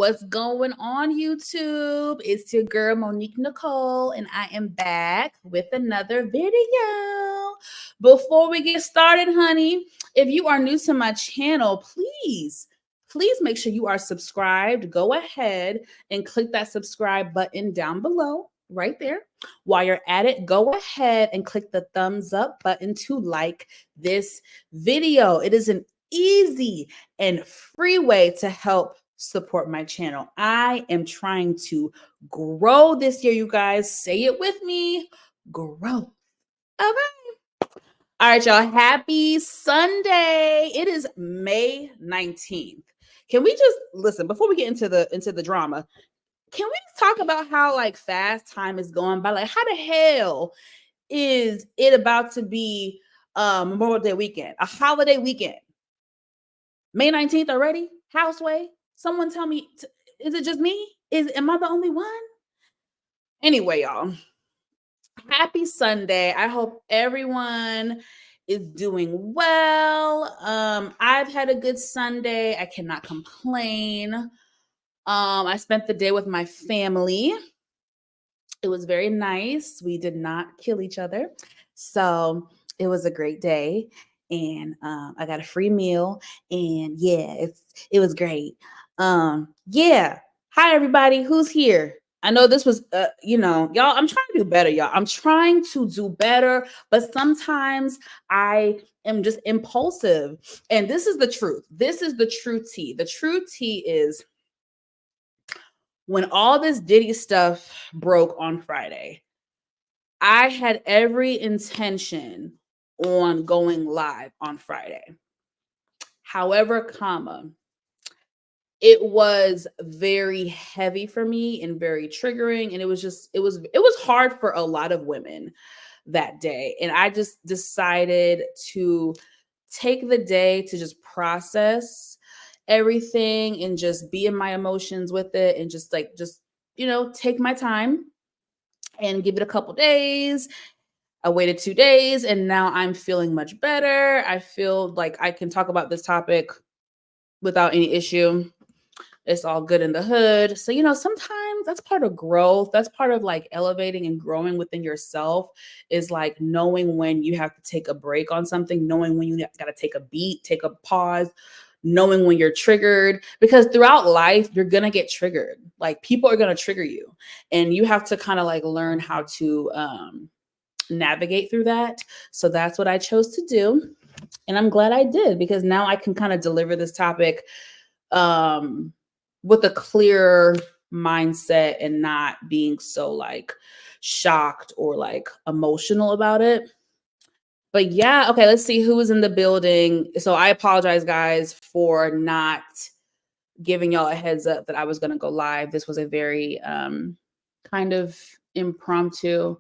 What's going on, YouTube? It's your girl Monique Nicole, and I am back with another video. Before we get started, honey, if you are new to my channel, please make sure you are subscribed. Go ahead and click that subscribe button down below, right there. While you're at it, go ahead and click the thumbs up button to like this video. It is an easy and free way to help support my channel. I am trying to grow this year, you guys. Say it with me. Grow. Okay. All right, y'all. Happy Sunday. It is May 19th. Can we just listen before we get into the drama? Can we just talk about how like fast time is going by? Like, how the hell is it about to be Memorial Day weekend, a holiday weekend? May 19th already? Houseway? Someone tell me, is it just me? Am I the only one? Anyway, y'all, happy Sunday. I hope everyone is doing well. I've had a good Sunday. I cannot complain. I spent the day with my family. It was very nice. We did not kill each other. So it was a great day. And I got a free meal. And yeah, it was great. Yeah. Hi, everybody. Who's here? I know this was, y'all, I'm trying to do better, y'all. I'm trying to do better, but sometimes I am just impulsive. And this is the truth. This is the true tea. The true tea is when all this Diddy stuff broke on Friday, I had every intention on going live on Friday. However, it was very heavy for me and very triggering. And it was hard for a lot of women that day. And I just decided to take the day to just process everything and just be in my emotions with it and just take my time and give it a couple days. I waited 2 days and now I'm feeling much better. I feel like I can talk about this topic without any issue. It's all good in the hood. So, sometimes that's part of growth. That's part of like elevating and growing within yourself, is like knowing when you have to take a break on something, knowing when you got to take a beat, take a pause, knowing when you're triggered, because throughout life, you're going to get triggered. Like people are going to trigger you and you have to kind of like learn how to navigate through that. So that's what I chose to do. And I'm glad I did, because now I can kind of deliver this topic with a clear mindset and not being so like shocked or like emotional about it. But yeah, okay, let's see who is in the building. So I apologize, guys, for not giving y'all a heads up that I was going to go live. This was a very kind of impromptu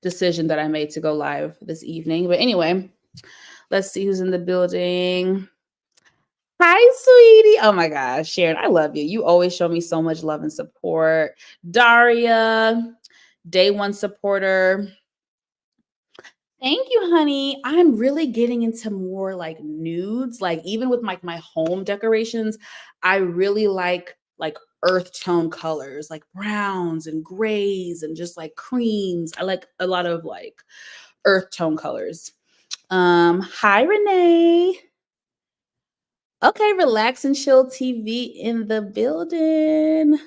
decision that I made to go live this evening. But anyway, let's see who's in the building. Hi, sweetie. Oh my gosh, Sharon, I love you. You always show me so much love and support. Daria, day one supporter. Thank you, honey. I'm really getting into more like nudes. Like even with my home decorations, I really like earth tone colors, like browns and grays and just like creams. I like a lot of like earth tone colors. Hi, Renee. Okay, relax and chill TV in the building.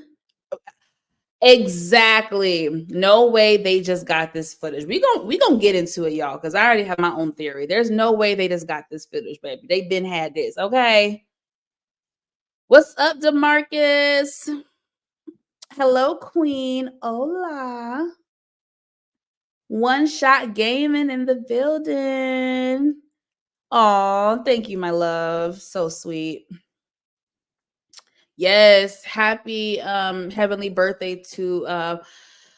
Exactly. No way they just got this footage. We gonna get into it, y'all, because I already have my own theory. There's no way they just got this footage, baby. They been had this. Okay. What's up, DeMarcus? Hello, Queen. Hola. One Shot Gaming in the building. Oh, thank you, my love. So sweet. Yes, happy heavenly birthday to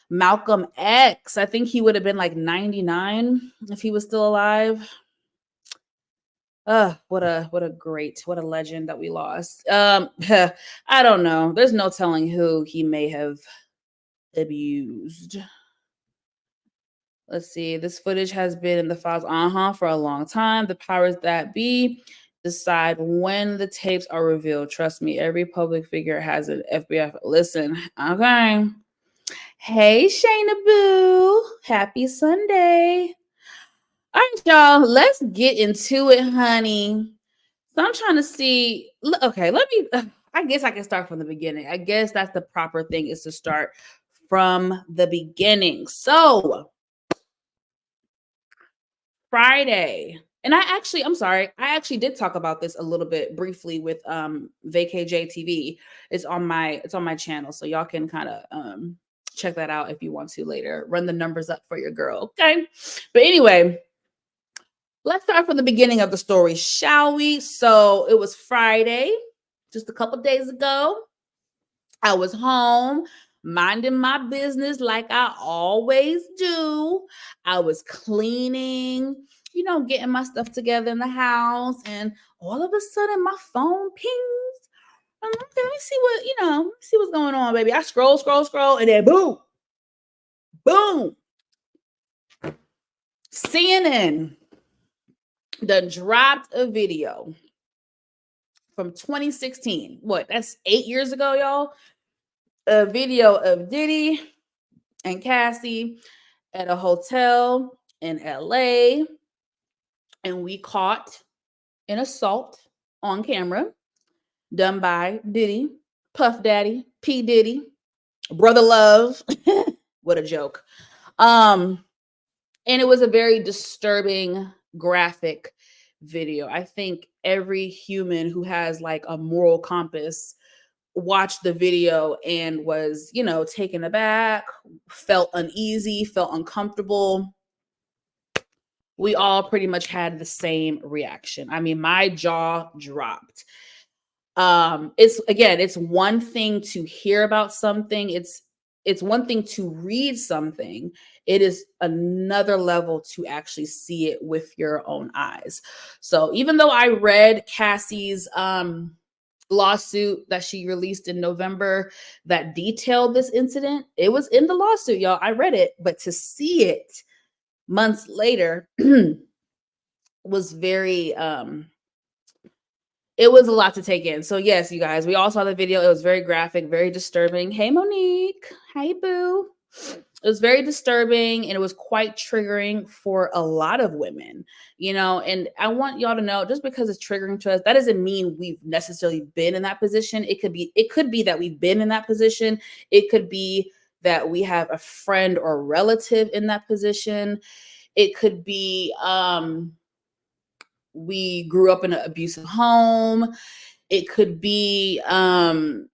Malcolm X. I think he would have been like 99 if he was still alive. What a legend that we lost. I don't know. There's no telling who he may have abused. Let's see. This footage has been in the files for a long time. The powers that be decide when the tapes are revealed. Trust me, every public figure has an FBI. Listen, okay. Hey, Shayna Boo. Happy Sunday. All right, y'all. Let's get into it, honey. So I'm trying to see. Okay, let me. I guess I can start from the beginning. I guess that's the proper thing, is to start from the beginning. So Friday. And I'm sorry, I actually did talk about this a little bit briefly with VKJ TV. It's on my channel. So y'all can kind of check that out if you want to later. Run the numbers up for your girl. Okay. But anyway, let's start from the beginning of the story, shall we? So it was Friday, just a couple days ago. I was home minding my business like I always do. I was cleaning, getting my stuff together in the house, and all of a sudden my phone pings. I'm like, okay, let me see what's going on, baby. I scroll, and then boom, boom. CNN done dropped a video from 2016. What? That's 8 years ago, y'all. A video of Diddy and Cassie at a hotel in LA, and we caught an assault on camera done by Diddy, Puff Daddy, P. Diddy, Brother Love. What a joke. And it was a very disturbing, graphic video. I think every human who has like a moral compass watched the video and was, taken aback, felt uneasy, felt uncomfortable. We all pretty much had the same reaction. I mean, my jaw dropped. It's one thing to hear about something. It's one thing to read something. It is another level to actually see it with your own eyes. So even though I read Cassie's lawsuit that she released in November that detailed this incident, it was in the lawsuit, y'all. I read it, but to see it months later was very it was a lot to take in. So yes, you guys, we all saw the video. It was very graphic, very disturbing. Hey, Monique. Hey, boo. It was very disturbing, and it was quite triggering for a lot of women, and I want y'all to know, just because it's triggering to us, that doesn't mean we've necessarily been in that position. It could be that we've been in that position. It could be that we have a friend or relative in that position. It could be we grew up in an abusive home. It could be all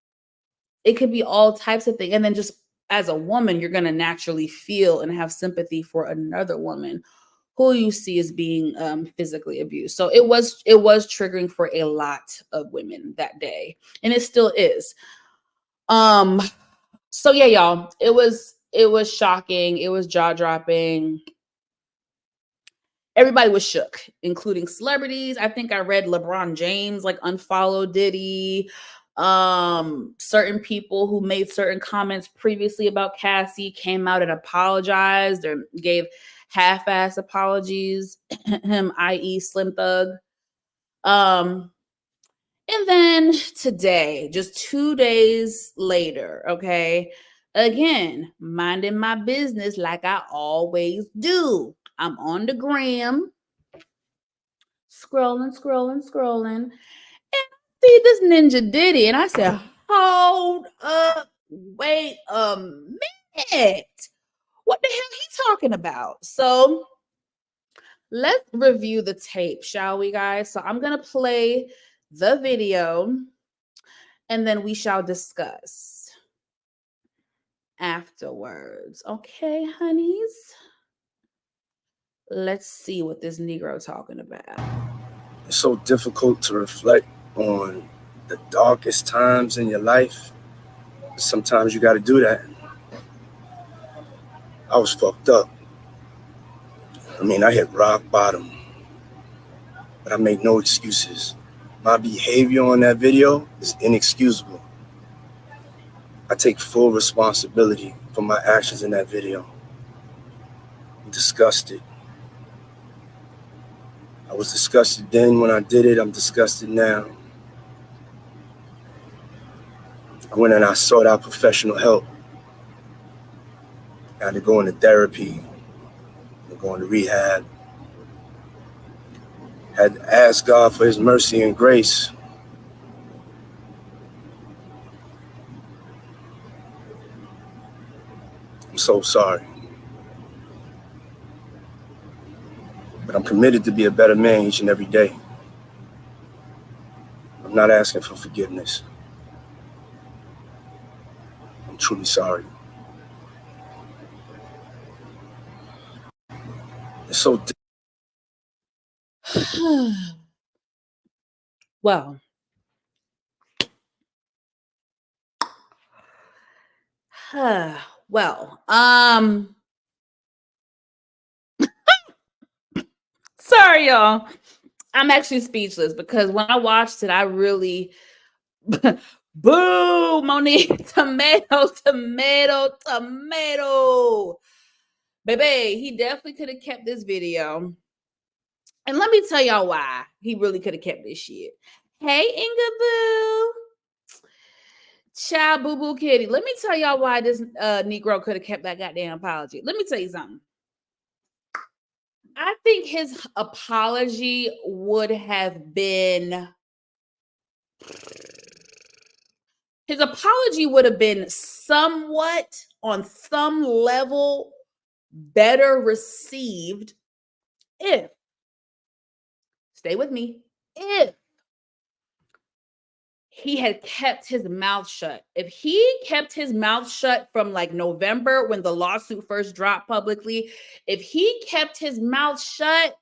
types of things. And then just as a woman, you're going to naturally feel and have sympathy for another woman who you see as being physically abused. So it was triggering for a lot of women that day, and it still is. So yeah, y'all, it was shocking. It was jaw-dropping. Everybody was shook, including celebrities. I think I read LeBron James unfollowed Diddy. Certain people who made certain comments previously about Cassie came out and apologized or gave half-ass apologies, him, i.e. Slim Thug. And then today, just 2 days later, okay, again, minding my business like I always do. I'm on the gram, scrolling, and see this ninja Diddy, and I said, hold up, wait a minute. What the hell he talking about? So let's review the tape, shall we, guys? So I'm going to play the video, and then we shall discuss afterwards. Okay, honeys? Let's see what this Negro talking about. It's so difficult to reflect on the darkest times in your life. Sometimes you got to do that. I was fucked up. I mean, I hit rock bottom, but I made no excuses. My behavior on that video is inexcusable. I take full responsibility for my actions in that video. I'm disgusted. I was disgusted then when I did it. I'm disgusted now. I went and I sought out professional help. I had to go into therapy, go into rehab. Had to ask God for his mercy and grace. I'm so sorry. But I'm committed to be a better man each and every day. I'm not asking for forgiveness. I'm truly sorry. It's so Well, well, sorry, y'all. I'm actually speechless because when I watched it, I really boo, Monique, tomato. Baby, he definitely could have kept this video. And let me tell y'all why he really could have kept this shit. Hey, Inga Boo. Child Boo Boo Kitty. Let me tell y'all why this Negro could have kept that goddamn apology. Let me tell you something. I think his apology would have been somewhat on some level better received if, stay with me, if he had kept his mouth shut. If he kept his mouth shut from like November when the lawsuit first dropped publicly, if he kept his mouth shut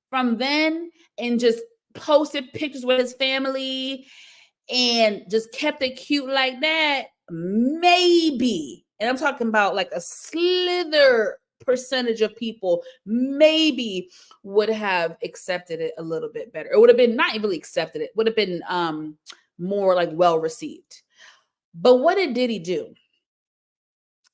from then and just posted pictures with his family and just kept it cute like that, maybe, and I'm talking about like a slither percentage of people maybe would have accepted it a little bit better. It would have been not really accepted, it would have been more like well received. But what did Diddy do?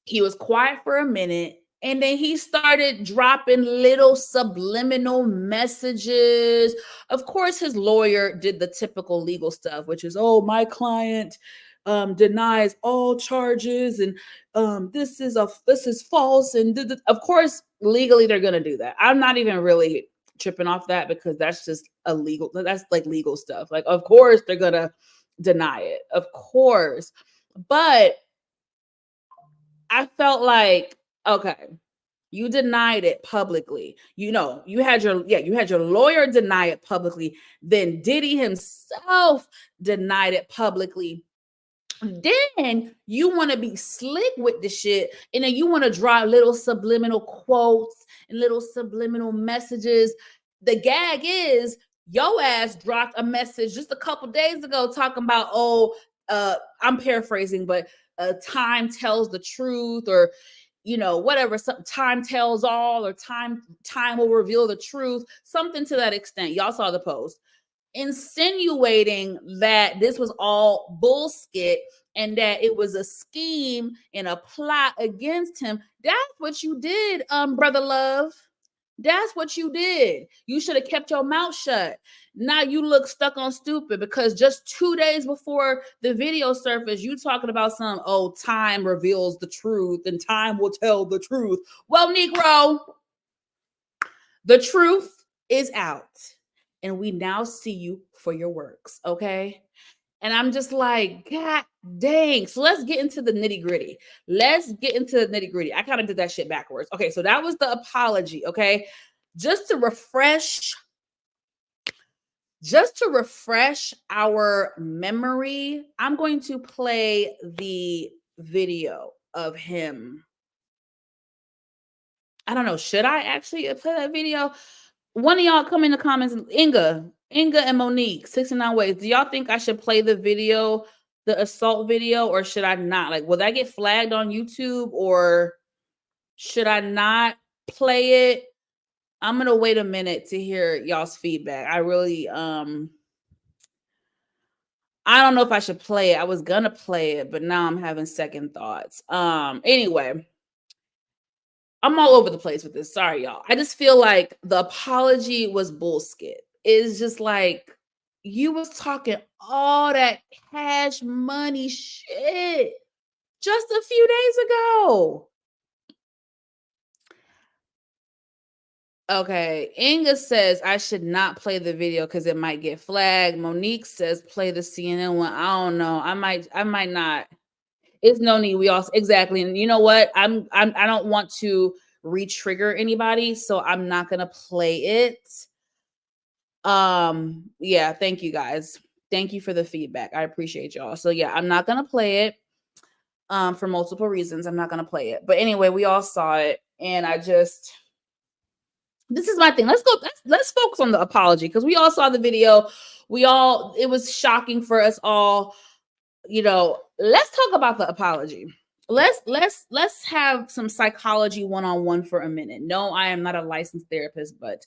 He was quiet for a minute and then he started dropping little subliminal messages. Of course, his lawyer did the typical legal stuff, which is, oh, my client denies all charges and this is false. And of course, legally, they're going to do that. I'm not even really tripping off that because that's just illegal. That's like legal stuff. Like, of course, they're going to deny it. Of course. But I felt like, okay, you denied it publicly. You had your lawyer deny it publicly. Then Diddy himself denied it publicly. Then you want to be slick with the shit, and then you want to draw little subliminal quotes and little subliminal messages. The gag is your ass dropped a message just a couple days ago talking about, I'm paraphrasing, but time tells the truth, or whatever, time tells all, or time will reveal the truth, something to that extent. Y'all saw the post, insinuating that this was all bullshit and that it was a scheme and a plot against him. That's what you did, brother love. That's what you did. You should have kept your mouth shut. Now you look stuck on stupid because just 2 days before the video surfaced, you talking about time reveals the truth and time will tell the truth. Well, Negro, the truth is out and we now see you for your works, okay? And I'm just like, God dang. So let's get into the nitty gritty. I kind of did that shit backwards. Okay, so that was the apology, okay? Just to refresh our memory, I'm going to play the video of him. I don't know. Should I actually play that video? One of y'all come in the comments. Inga and Monique, 69 ways. Do y'all think I should play the video, the assault video, or should I not? Like, will that get flagged on YouTube, or should I not play it? I'm gonna wait a minute to hear y'all's feedback. I really I don't know if I should play it. I was gonna play it, but now I'm having second thoughts. Anyway. I'm all over the place with this. Sorry, y'all. I just feel like the apology was bullshit. It's just like you was talking all that cash money shit just a few days ago. Okay, Inga says I should not play the video because it might get flagged. Monique says play the CNN one. I don't know. I might not. It's no need. We all exactly. And you know what? I don't want to re-trigger anybody, so I'm not gonna play it. Yeah, thank you guys. Thank you for the feedback. I appreciate y'all. So yeah, I'm not gonna play it. For multiple reasons. I'm not gonna play it. But anyway, we all saw it, and this is my thing. Let's focus on the apology because we all saw the video. It was shocking for us all. Let's talk about the apology. Let's have some psychology one-on-one for a minute. No, I am not a licensed therapist, but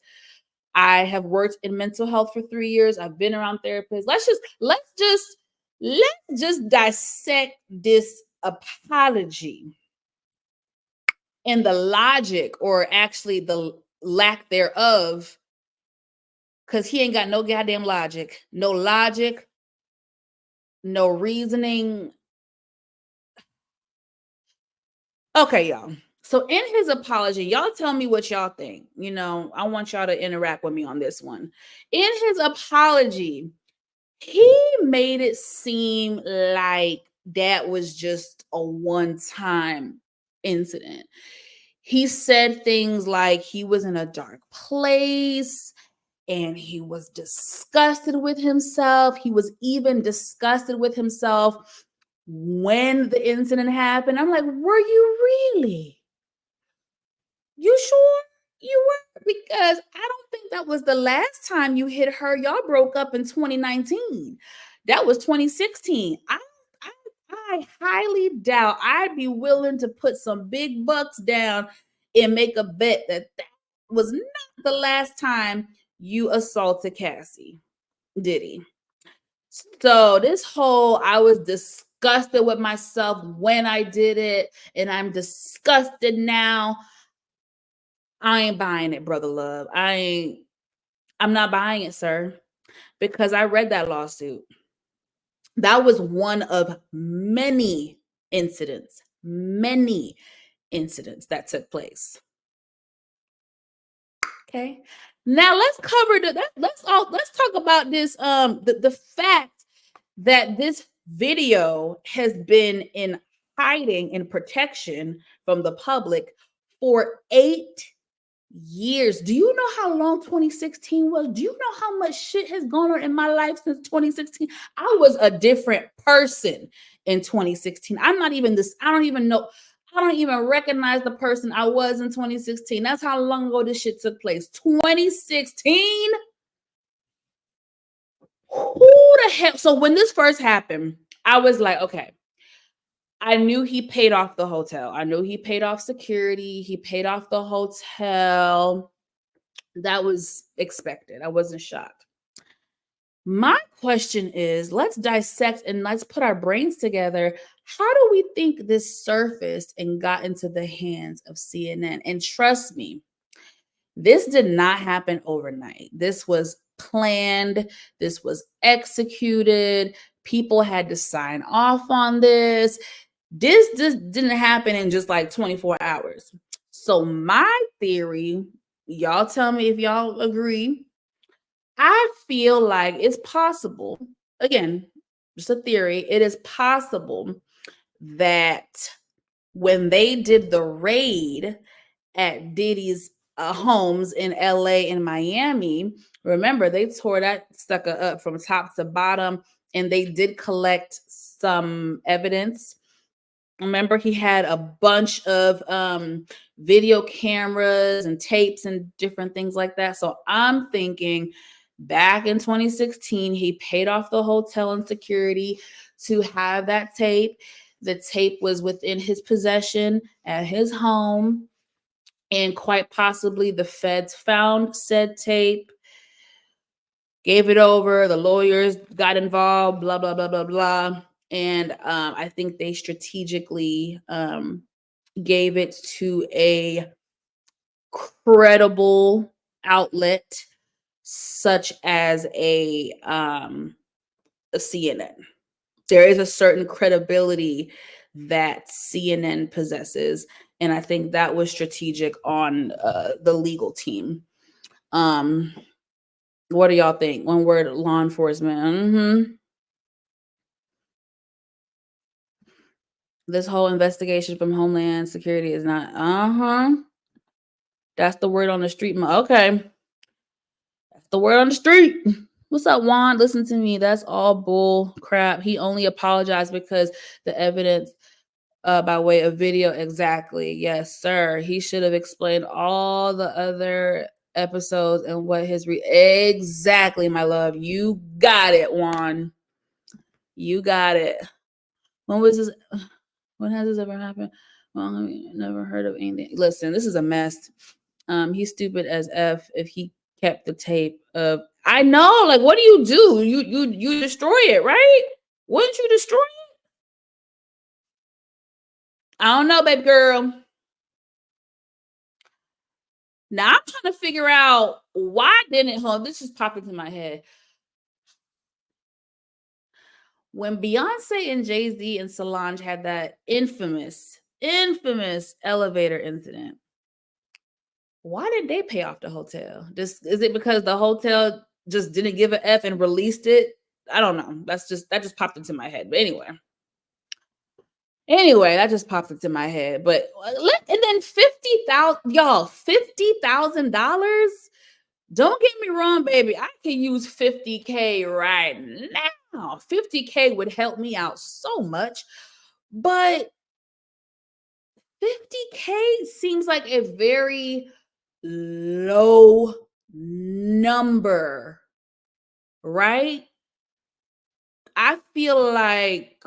I have worked in mental health for 3 years. I've been around therapists. Let's just dissect this apology and the logic, or actually the lack thereof, because he ain't got no goddamn logic, no reasoning. Okay, y'all. So in his apology, y'all tell me what y'all think. I want y'all to interact with me on this one. In his apology, he made it seem like that was just a one-time incident. He said things like he was in a dark place and he was disgusted with himself. He was even disgusted with himself when the incident happened. I'm like, were you really? You sure you were? Because I don't think that was the last time you hit her. Y'all broke up in 2019. That was 2016. I highly doubt I'd be willing to put some big bucks down and make a bet that was not the last time you assaulted Cassie, Diddy. So this whole I was disgusted with myself when I did it, and I'm disgusted now. I ain't buying it, brother love. I'm not buying it, sir, because I read that lawsuit. That was one of many incidents that took place. Okay. Now let's cover let's talk about this the fact that this video has been in hiding and protection from the public for 8 years. Do you know how long 2016 was? Do you know how much shit has gone on in my life since 2016? I was a different person in 2016. I don't even know. I don't even recognize the person I was in 2016. That's how long ago this shit took place. 2016? Who the hell? So when this first happened, I was like, okay. I knew he paid off the hotel. I knew he paid off security. He paid off the hotel. That was expected. I wasn't shocked. My question is, let's dissect and let's put our brains together. How do we think this surfaced and got into the hands of CNN? And trust me, this did not happen overnight. This was planned. This was executed. People had to sign off on this. This just didn't happen in just like 24 hours. So my theory, y'all tell me if y'all agree. I feel like it's possible, again, just a theory, it is possible that when they did the raid at Diddy's homes in LA and Miami, remember they tore that sucker up from top to bottom, and they did collect some evidence. Remember, he had a bunch of video cameras and tapes and different things like that. So I'm thinking back in 2016, he paid off the hotel and security to have that tape. The tape was within his possession at his home. And quite possibly the feds found said tape, gave it over. The lawyers got involved, blah, blah, blah, blah, blah. And I think they strategically gave it to a credible outlet such as a CNN. There is a certain credibility that CNN possesses, and I think that was strategic on the legal team. What do y'all think? One word: law enforcement. This whole investigation from Homeland Security is not. That's the word on the street. Okay, that's the word on the street. What's up, Juan? Listen to me. That's all bull crap. He only apologized because the evidence by way of video. Exactly. Yes, sir. He should have explained all the other episodes and what his exactly, my love. You got it, Juan. You got it. When was this? When has this ever happened? Well, I never heard of anything. Listen, this is a mess. He's stupid as F if he kept the tape of. I know, like, what do? You destroy it, right? Wouldn't you destroy it? I don't know, baby girl. Now I'm trying to figure out why didn't this just popped into my head. When Beyonce and Jay-Z and Solange had that infamous elevator incident, why did they pay off the hotel? Is it because the hotel just didn't give a F and released it? I don't know. That just popped into my head. But anyway, that just popped into my head. But and then $50,000. Don't get me wrong, baby. I can use $50K right now. $50K would help me out so much. But $50K seems like a very low number, right? I feel like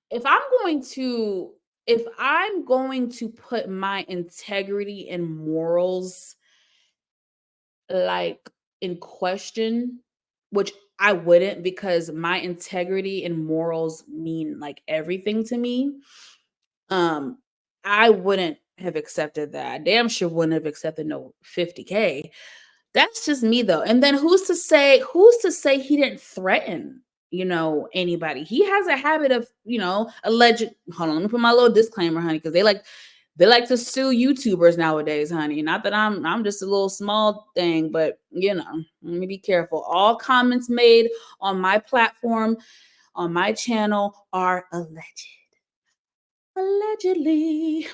if I'm going to put my integrity and morals like in question, which I wouldn't, because my integrity and morals mean like everything to me. I wouldn't have accepted that. I damn sure wouldn't have accepted no $50K. That's just me though. And then who's to say he didn't threaten, anybody? He has a habit of, alleged. Hold on, let me put my little disclaimer, honey, because they like to sue YouTubers nowadays, honey. Not that I'm just a little small thing, but let me be careful. All comments made on my platform, on my channel, are allegedly.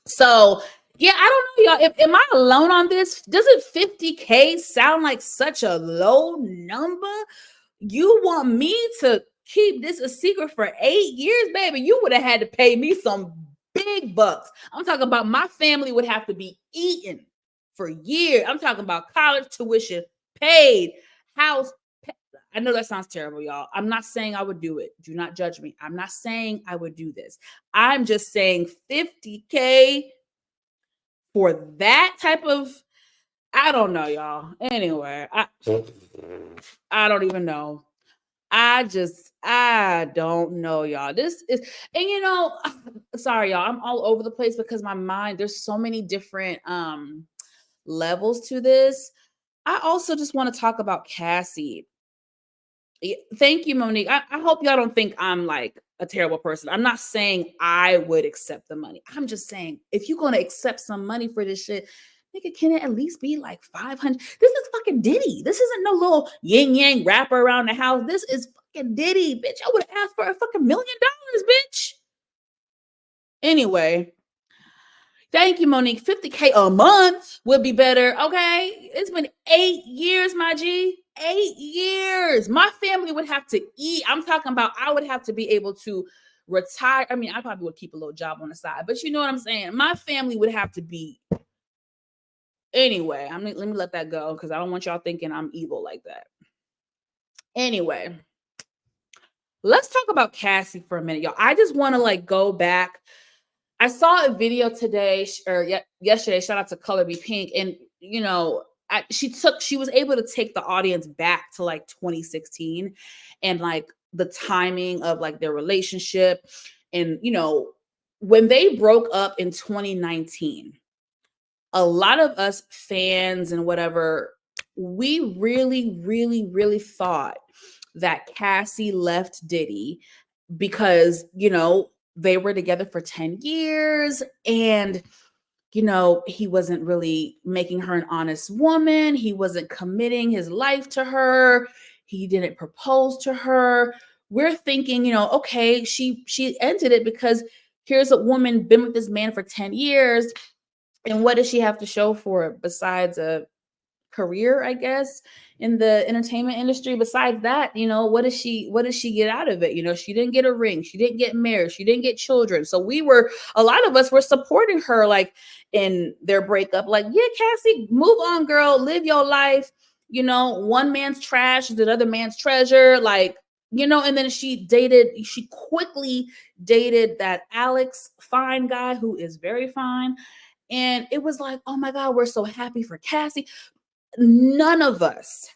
So yeah, I don't know, y'all. Am I alone on this? Doesn't $50K sound like such a low number? You want me to keep this a secret for 8 years, baby? You would have had to pay me some big bucks. I'm talking about my family would have to be eating for years. I'm talking about college tuition paid, house. I know that sounds terrible, y'all. I'm not saying I would do it. Do not judge me. I'm not saying I would do this. I'm just saying $50K for that type of, I don't know, y'all. Anyway, I don't even know. I don't know, y'all. This is, and sorry, y'all. I'm all over the place because my mind, there's so many different levels to this. I also just want to talk about Cassie. Thank you, Monique. I hope y'all don't think I'm like a terrible person. I'm not saying I would accept the money. I'm just saying, if you're going to accept some money for this shit, nigga, can it at least be like 500? This is fucking Diddy. This isn't no little yin yang rapper around the house. This is fucking Diddy, bitch. I would have asked for a fucking $1 million, bitch. Anyway, thank you, Monique. $50K a month would be better. Okay. It's been 8 years, my G. 8 years. My family would have to eat. I'm talking about I would have to be able to retire. I mean, I probably would keep a little job on the side, but you know what I'm saying? My family would have to be. Anyway, let me let that go because I don't want y'all thinking I'm evil like that. Anyway, let's talk about Cassie for a minute, y'all. I just want to like go back. I saw a video today or yesterday. Shout out to Color Be Pink, and she was able to take the audience back to like 2016, and like the timing of like their relationship, and when they broke up in 2019, a lot of us fans and whatever, we really thought that Cassie left Diddy because, they were together for 10 years and, he wasn't really making her an honest woman. He wasn't committing his life to her. He didn't propose to her. We're thinking, okay, she ended it because here's a woman been with this man for 10 years. And what does she have to show for it besides a career, I guess, in the entertainment industry? Besides that, what does she get out of it? She didn't get a ring, she didn't get married, she didn't get children. So a lot of us were supporting her, like, in their breakup, like, yeah, Cassie, move on, girl, live your life. One man's trash is another man's treasure, like, and then she quickly dated that Alex Fine guy who is very fine. And it was like, oh my God, we're so happy for Cassie. None of us,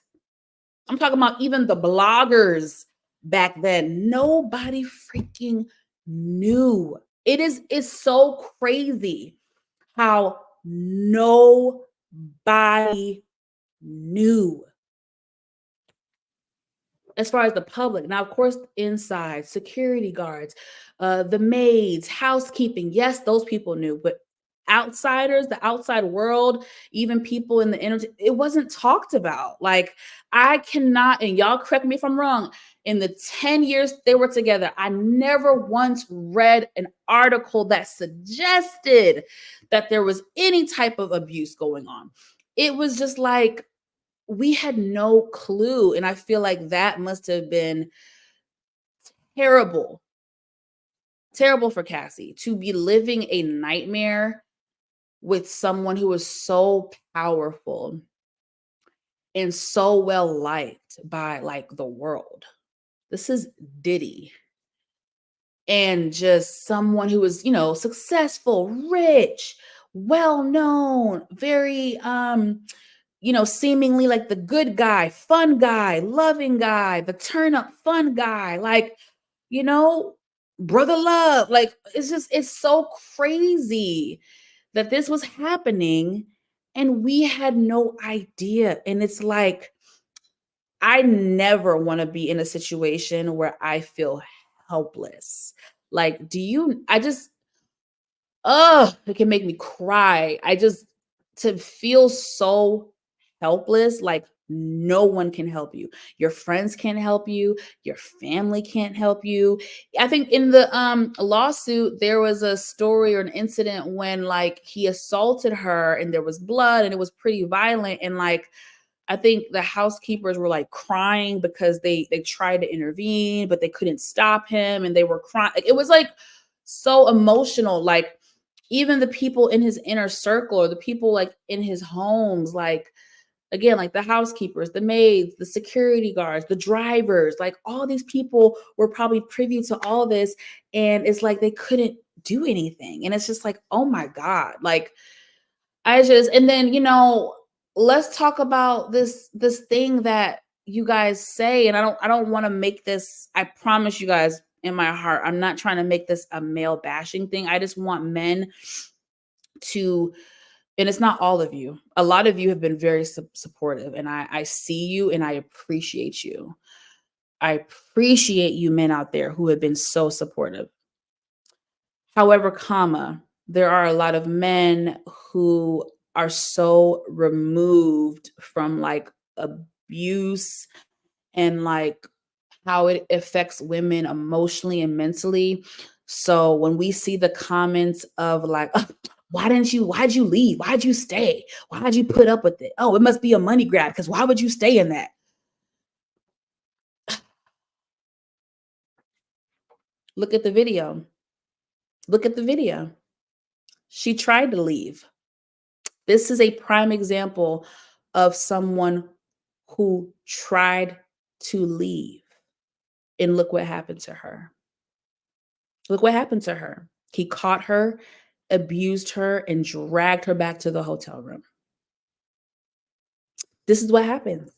I'm talking about even the bloggers back then, nobody freaking knew. It's so crazy how nobody knew. As far as the public. Now, of course, inside, security guards, the maids, housekeeping, yes, those people knew, but outsiders, the outside world, even people in the internet, it wasn't talked about. Like, I cannot, and y'all correct me if I'm wrong, in the 10 years they were together, I never once read an article that suggested that there was any type of abuse going on. It was just like, we had no clue. And I feel like that must have been terrible for Cassie to be living a nightmare with someone who is so powerful and so well liked by, like, the world. This is Diddy. And just someone who is, successful, rich, well known, very seemingly like the good guy, fun guy, loving guy, the turn up fun guy, like, brother love. Like, it's so crazy that this was happening and we had no idea. And it's like, I never want to be in a situation where I feel helpless. Like, it can make me cry. To feel so helpless, like no one can help you. Your friends can't help you. Your family can't help you. I think in the lawsuit, there was a story or an incident when, like, he assaulted her and there was blood and it was pretty violent. And, like, I think the housekeepers were, like, crying because they tried to intervene, but they couldn't stop him and they were crying. Like, it was, like, so emotional. Like, even the people in his inner circle or the people, like, in his homes, like, again, like the housekeepers, the maids, the security guards, the drivers, like, all these people were probably privy to all this. And it's like they couldn't do anything. And it's just like, oh my God. Like, and then, let's talk about this thing that you guys say. And I don't want to make this, I promise you guys, in my heart, I'm not trying to make this a male bashing thing. I just want men to, and it's not all of you. A lot of you have been very supportive, and I see you and I appreciate you. I appreciate you men out there who have been so supportive. However, there are a lot of men who are so removed from, like, abuse and, like, how it affects women emotionally and mentally. So when we see the comments of, like, why'd you leave? Why'd you stay? Why'd you put up with it? Oh, it must be a money grab, because why would you stay in that? Look at the video. Look at the video. She tried to leave. This is a prime example of someone who tried to leave. And look what happened to her. Look what happened to her. He caught her, abused her, and dragged her back to the hotel room. This is what happens.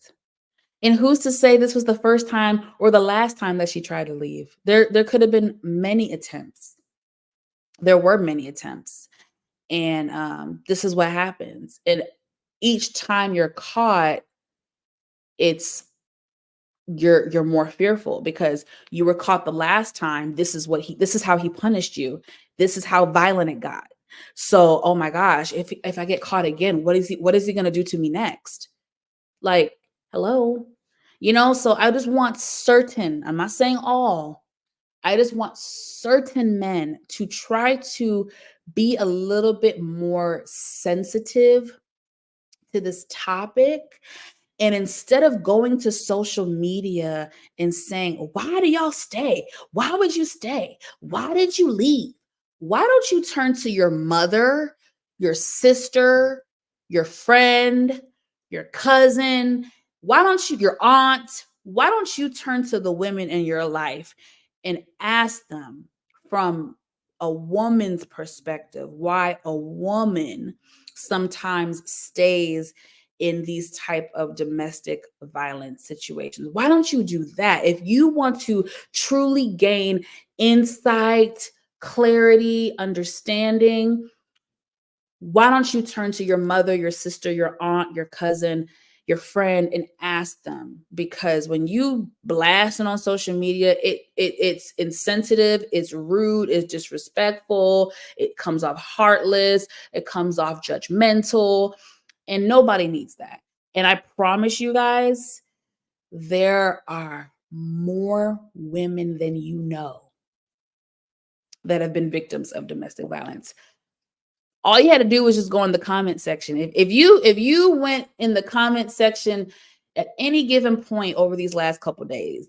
And who's to say this was the first time or the last time that she tried to leave? There could have been many attempts. There were many attempts. And this is what happens. And each time you're caught, it's you're more fearful because you were caught the last time. This is how he punished you. This is how violent it got. So, oh my gosh, if I get caught again, what is he going to do to me next? Like, hello. So I just want certain, I'm not saying all, I just want certain men to try to be a little bit more sensitive to this topic. And instead of going to social media and saying, why do y'all stay? Why would you stay? Why did you leave? Why don't you turn to your mother, your sister, your friend, your cousin? Why don't you, your aunt? Why don't you turn to the women in your life and ask them from a woman's perspective why a woman sometimes stays in these type of domestic violence situations? Why don't you do that? If you want to truly gain insight, clarity, understanding, why don't you turn to your mother, your sister, your aunt, your cousin, your friend, and ask them? Because when you blast it on social media, it's insensitive, it's rude, it's disrespectful, it comes off heartless, it comes off judgmental, and nobody needs that. And I promise you guys, there are more women than you know that have been victims of domestic violence. All you had to do was just go in the comment section. If you went in the comment section at any given point over these last couple of days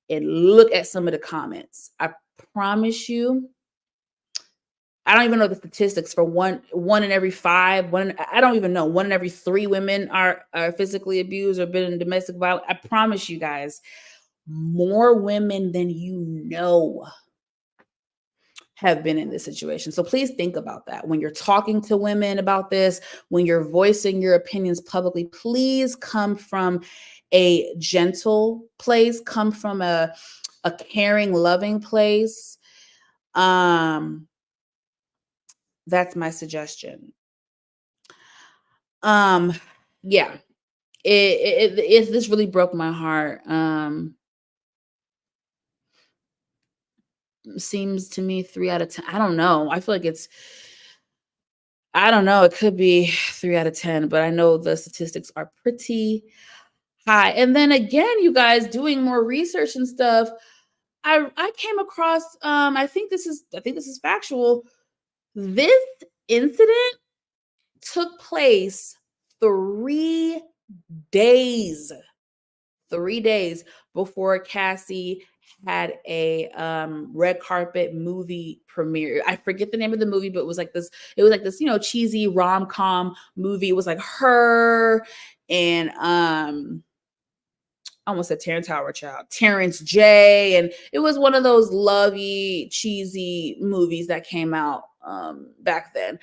and look at some of the comments, I promise you, I don't even know the statistics for one in every five, I don't even know, 1 in every 3 women are physically abused or been in domestic violence. I promise you guys, more women than you know have been in this situation. So please think about that. When you're talking to women about this, when you're voicing your opinions publicly, please come from a gentle place, come from a caring, loving place. That's my suggestion. Yeah, this really broke my heart. Seems to me 3 out of 10. I don't know. I feel like I don't know. It could be 3 out of 10, but I know the statistics are pretty high. And then again, you guys doing more research and stuff, I came across I think this is factual. This incident took place 3 days 3 days before Cassie had a red carpet movie premiere. I forget the name of the movie, but it was like this, cheesy rom-com movie. It was like her and I almost said Terrence J. And it was one of those lovey, cheesy movies that came out back then.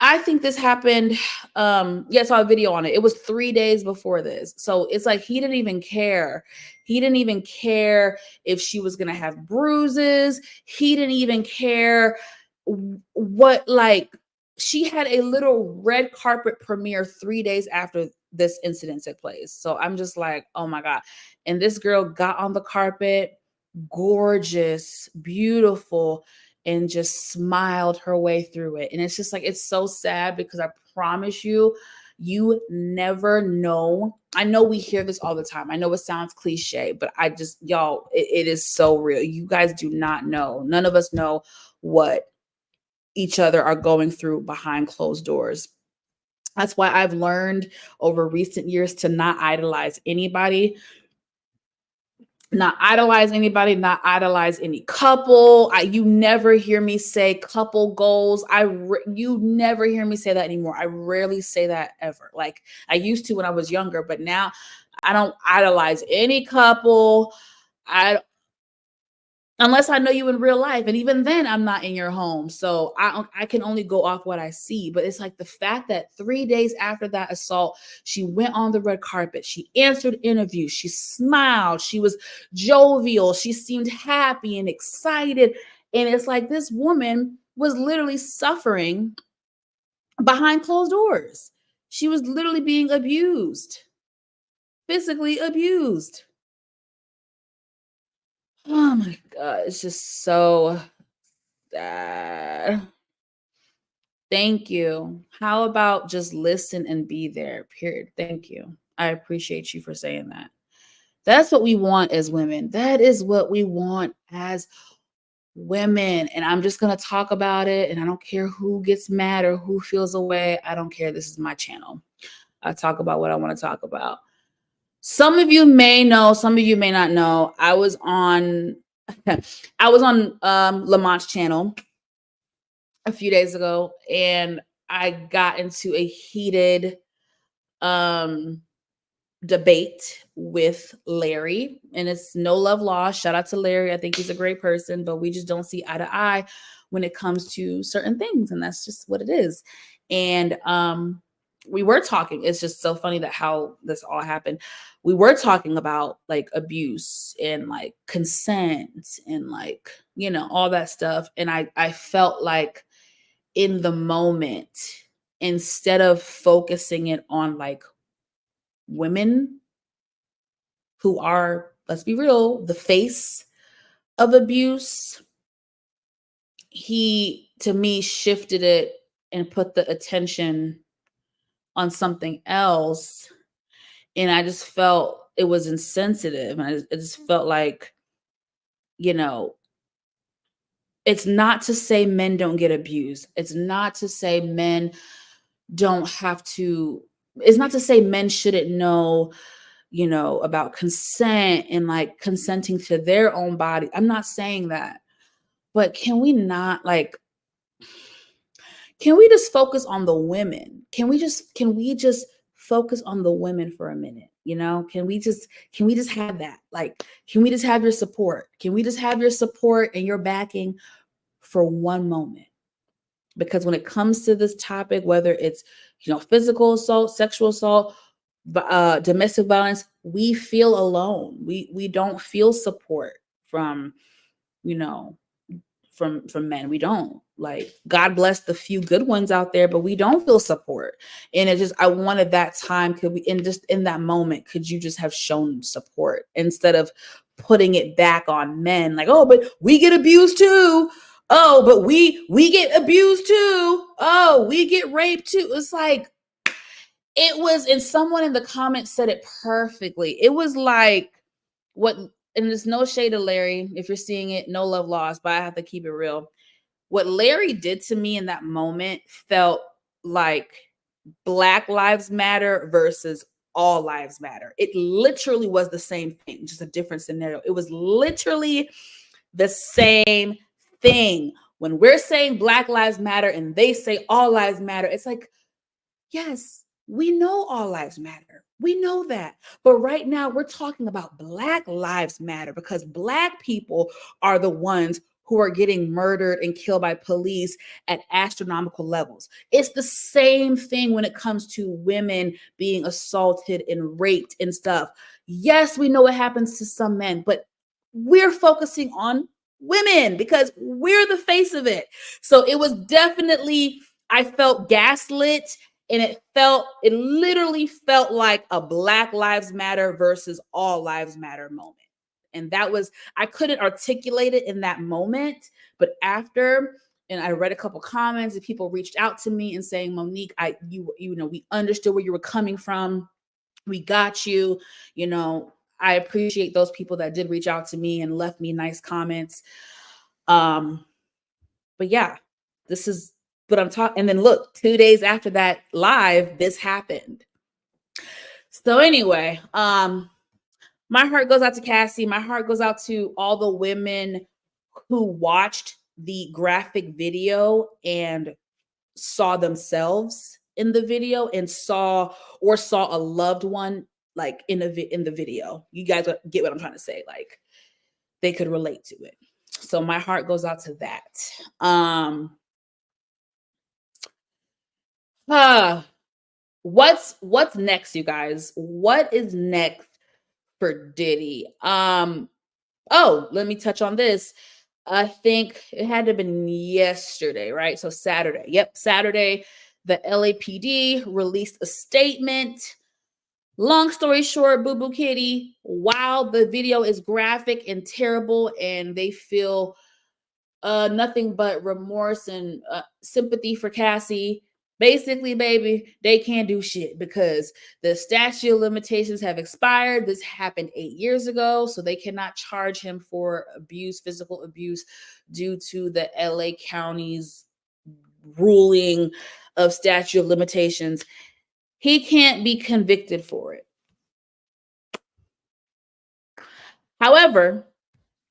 I think this happened. I saw a video on it. It was 3 days before this. So it's like he didn't even care. He didn't even care if she was going to have bruises. He didn't even care what, like, she had a little red carpet premiere 3 days after this incident took place. So I'm just like, oh my God. And this girl got on the carpet, gorgeous, beautiful, and just smiled her way through it. And it's just like, it's so sad because I promise you, you never know. I know we hear this all the time. I know it sounds cliche, but y'all, it is so real. You guys do not know. None of us know what each other are going through behind closed doors. That's why I've learned over recent years to not idolize anybody, not idolize any couple. You never hear me say couple goals. You never hear me say that anymore. I rarely say that ever. Like I used to when I was younger, but now I don't idolize any couple. Unless I know you in real life. And even then I'm not in your home. So I can only go off what I see. But it's like the fact that 3 days after that assault, she went on the red carpet. She answered interviews. She smiled. She was jovial. She seemed happy and excited. And it's like this woman was literally suffering behind closed doors. She was literally being abused, physically abused. Oh my God, it's just so sad. Thank you. How about just listen and be there? Period. Thank you. I appreciate you for saying that. That's what we want as women. That is what we want as women. And I'm just going to talk about it. And I don't care who gets mad or who feels away. I don't care. This is my channel. I talk about what I want to talk about. Some of you may know, some of you may not know. I was on Lamont's channel a few days ago, and I got into a heated debate with Larry, and it's no love lost. Shout out to Larry. I think he's a great person, but we just don't see eye to eye when it comes to certain things, and that's just what it is. And we were talking. It's just so funny that how this all happened. We were talking about like abuse and like consent and like, you know, all that stuff. And I felt like in the moment, instead of focusing it on like women who are, let's be real, the face of abuse, he to me shifted it and put the attention on something else. And I just felt it was insensitive. And I just felt like, you know, it's not to say men don't get abused. It's not to say men don't have to, it's not to say men shouldn't know, you know, about consent and like consenting to their own body. I'm not saying that. But can we not like, can we just focus on the women? Can we just focus on the women for a minute? You know, can we just have that? Like, can we just have your support? Can we just have your support and your backing for one moment? Because when it comes to this topic, whether it's, you know, physical assault, sexual assault, domestic violence, we feel alone. We don't feel support from, you know, from men. We don't. Like, God bless the few good ones out there, but we don't feel support. And it just, I wanted that time. Could we, in just in that moment, could you just have shown support instead of putting it back on men? Like, oh, but we get abused too. Oh, but we get abused too. Oh, we get raped too. It's like, it was, and someone in the comments said it perfectly. It was like what, and there's no shade to Larry. If you're seeing it, no love lost, but I have to keep it real. What Larry did to me in that moment felt like Black Lives Matter versus All Lives Matter. It literally was the same thing, just a different scenario. It was literally the same thing. When we're saying Black Lives Matter and they say All Lives Matter, it's like, yes, we know all lives matter. We know that. But right now we're talking about Black Lives Matter because Black people are the ones who are getting murdered and killed by police at astronomical levels. It's the same thing when it comes to women being assaulted and raped and stuff. Yes, we know what happens to some men, but we're focusing on women because we're the face of it. So it was definitely, I felt gaslit. And it literally felt like a Black Lives Matter versus All Lives Matter moment. And that was, I couldn't articulate it in that moment, but after, and I read a couple comments and people reached out to me and saying, Monique, you know, we understood where you were coming from. We got you, you know, I appreciate those people that did reach out to me and left me nice comments. But yeah, this is what I'm talking. And then look, 2 days after that live, this happened. So anyway, my heart goes out to Cassie. My heart goes out to all the women who watched the graphic video and saw themselves in the video and saw a loved one like in the video. You guys get what I'm trying to say. Like, they could relate to it. So my heart goes out to that. What's next, you guys? What is next for Diddy? Oh, let me touch on this. I think it had to have been yesterday, right? So Saturday. Yep, Saturday, the LAPD released a statement. Long story short, Boo Boo Kitty, while the video is graphic and terrible and they feel nothing but remorse and sympathy for Cassie, basically, baby, they can't do shit because the statute of limitations have expired. This happened 8 years ago, so they cannot charge him for abuse, physical abuse, due to the LA County's ruling of statute of limitations. He can't be convicted for it. However,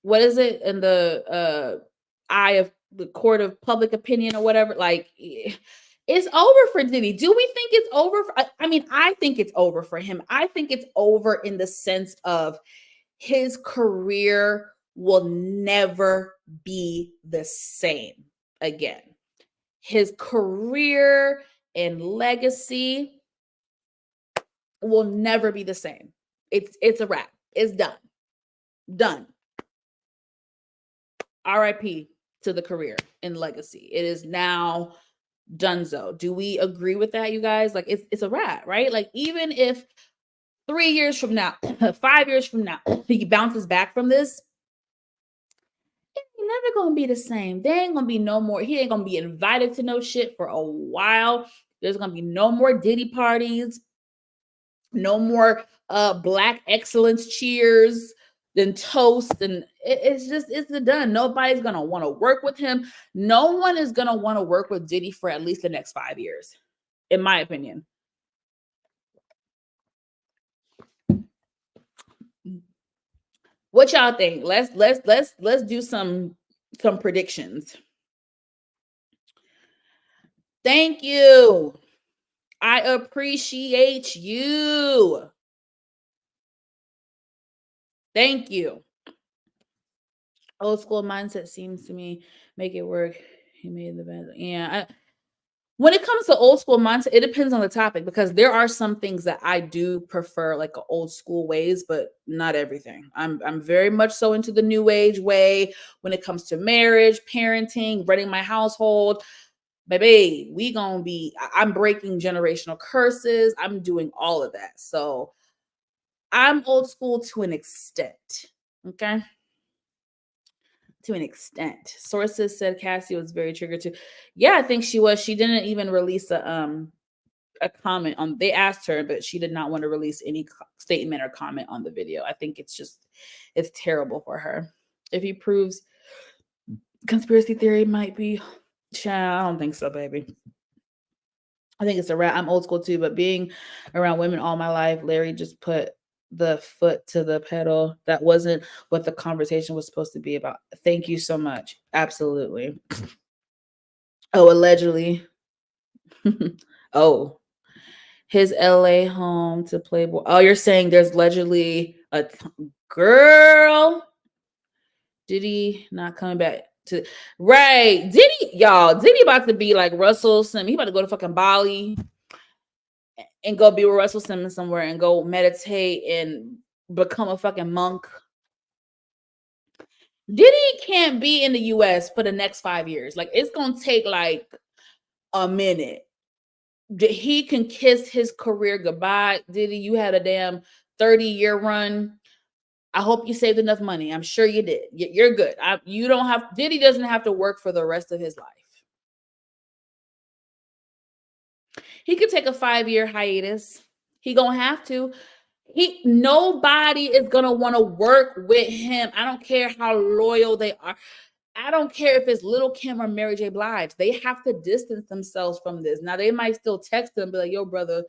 what is it in the eye of the court of public opinion or whatever? Like, it's over for Diddy. Do we think it's over? I mean, I think it's over for him. I think it's over in the sense of his career will never be the same again. His career and legacy will never be the same. It's a wrap. It's done. Done. RIP to the career and legacy. It is now donezo. Do we agree with that, you guys? Like, it's a wrap, right? Like, even if 3 years from now, 5 years from now, he bounces back from this, it's never gonna be the same. There ain't gonna be no more. He ain't gonna be invited to no shit for a while. There's gonna be no more Diddy parties, no more Black excellence cheers, then toast, and it's done. Nobody's gonna want to work with him. No one is gonna want to work with Diddy for at least the next 5 years, in my opinion. What y'all think? Let's do some predictions. Thank you. I appreciate you. Thank you. Old school mindset seems to me make it work. He made the best. Yeah. When it comes to old school mindset, it depends on the topic because there are some things that I do prefer, like old school ways, but not everything. I'm very much so into the new age way when it comes to marriage, parenting, running my household. Baby, I'm breaking generational curses. I'm doing all of that. So I'm old school to an extent. Okay. To an extent. Sources said Cassie was very triggered too. Yeah, I think she was. She didn't even release a comment on. They asked her, but she did not want to release any statement or comment on the video. I think it's terrible for her. If he proves conspiracy theory might be, I don't think so, baby. I think it's a wrap. I'm old school too, but being around women all my life, Larry just put the foot to the pedal. That wasn't what the conversation was supposed to be about. Thank you so much. Absolutely. Oh, allegedly. Oh, his LA home to Playboy. Oh, you're saying there's allegedly a girl. Diddy not coming back to right? Diddy about to be like Russell Simmons. He about to go to fucking Bali and go be with Russell Simmons somewhere and go meditate and become a fucking monk. Diddy can't be in the US for the next 5 years. Like, it's gonna take like a minute. He can kiss his career goodbye. Diddy, you had a damn 30-year run. I hope you saved enough money. I'm sure you did. You're good. Diddy doesn't have to work for the rest of his life. He could take a 5-year hiatus. He gonna have to. Nobody is gonna want to work with him. I don't care how loyal they are. I don't care if it's Lil' Kim or Mary J. Blige. They have to distance themselves from this. Now, they might still text them and be like, yo, brother,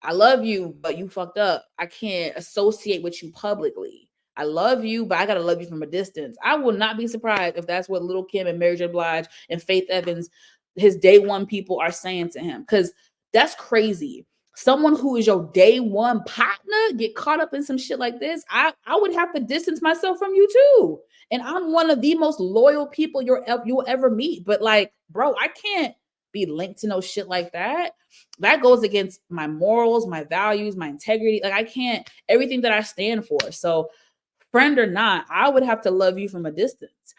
I love you, but you fucked up. I can't associate with you publicly. I love you, but I got to love you from a distance. I will not be surprised if that's what Lil' Kim and Mary J. Blige and Faith Evans, his day one people, are saying to him. Because that's crazy. Someone who is your day one partner get caught up in some shit like this. I would have to distance myself from you too. And I'm one of the most loyal people you'll ever meet. But like, bro, I can't be linked to no shit like that. That goes against my morals, my values, my integrity. Like, I can't, everything that I stand for. So, friend or not, I would have to love you from a distance.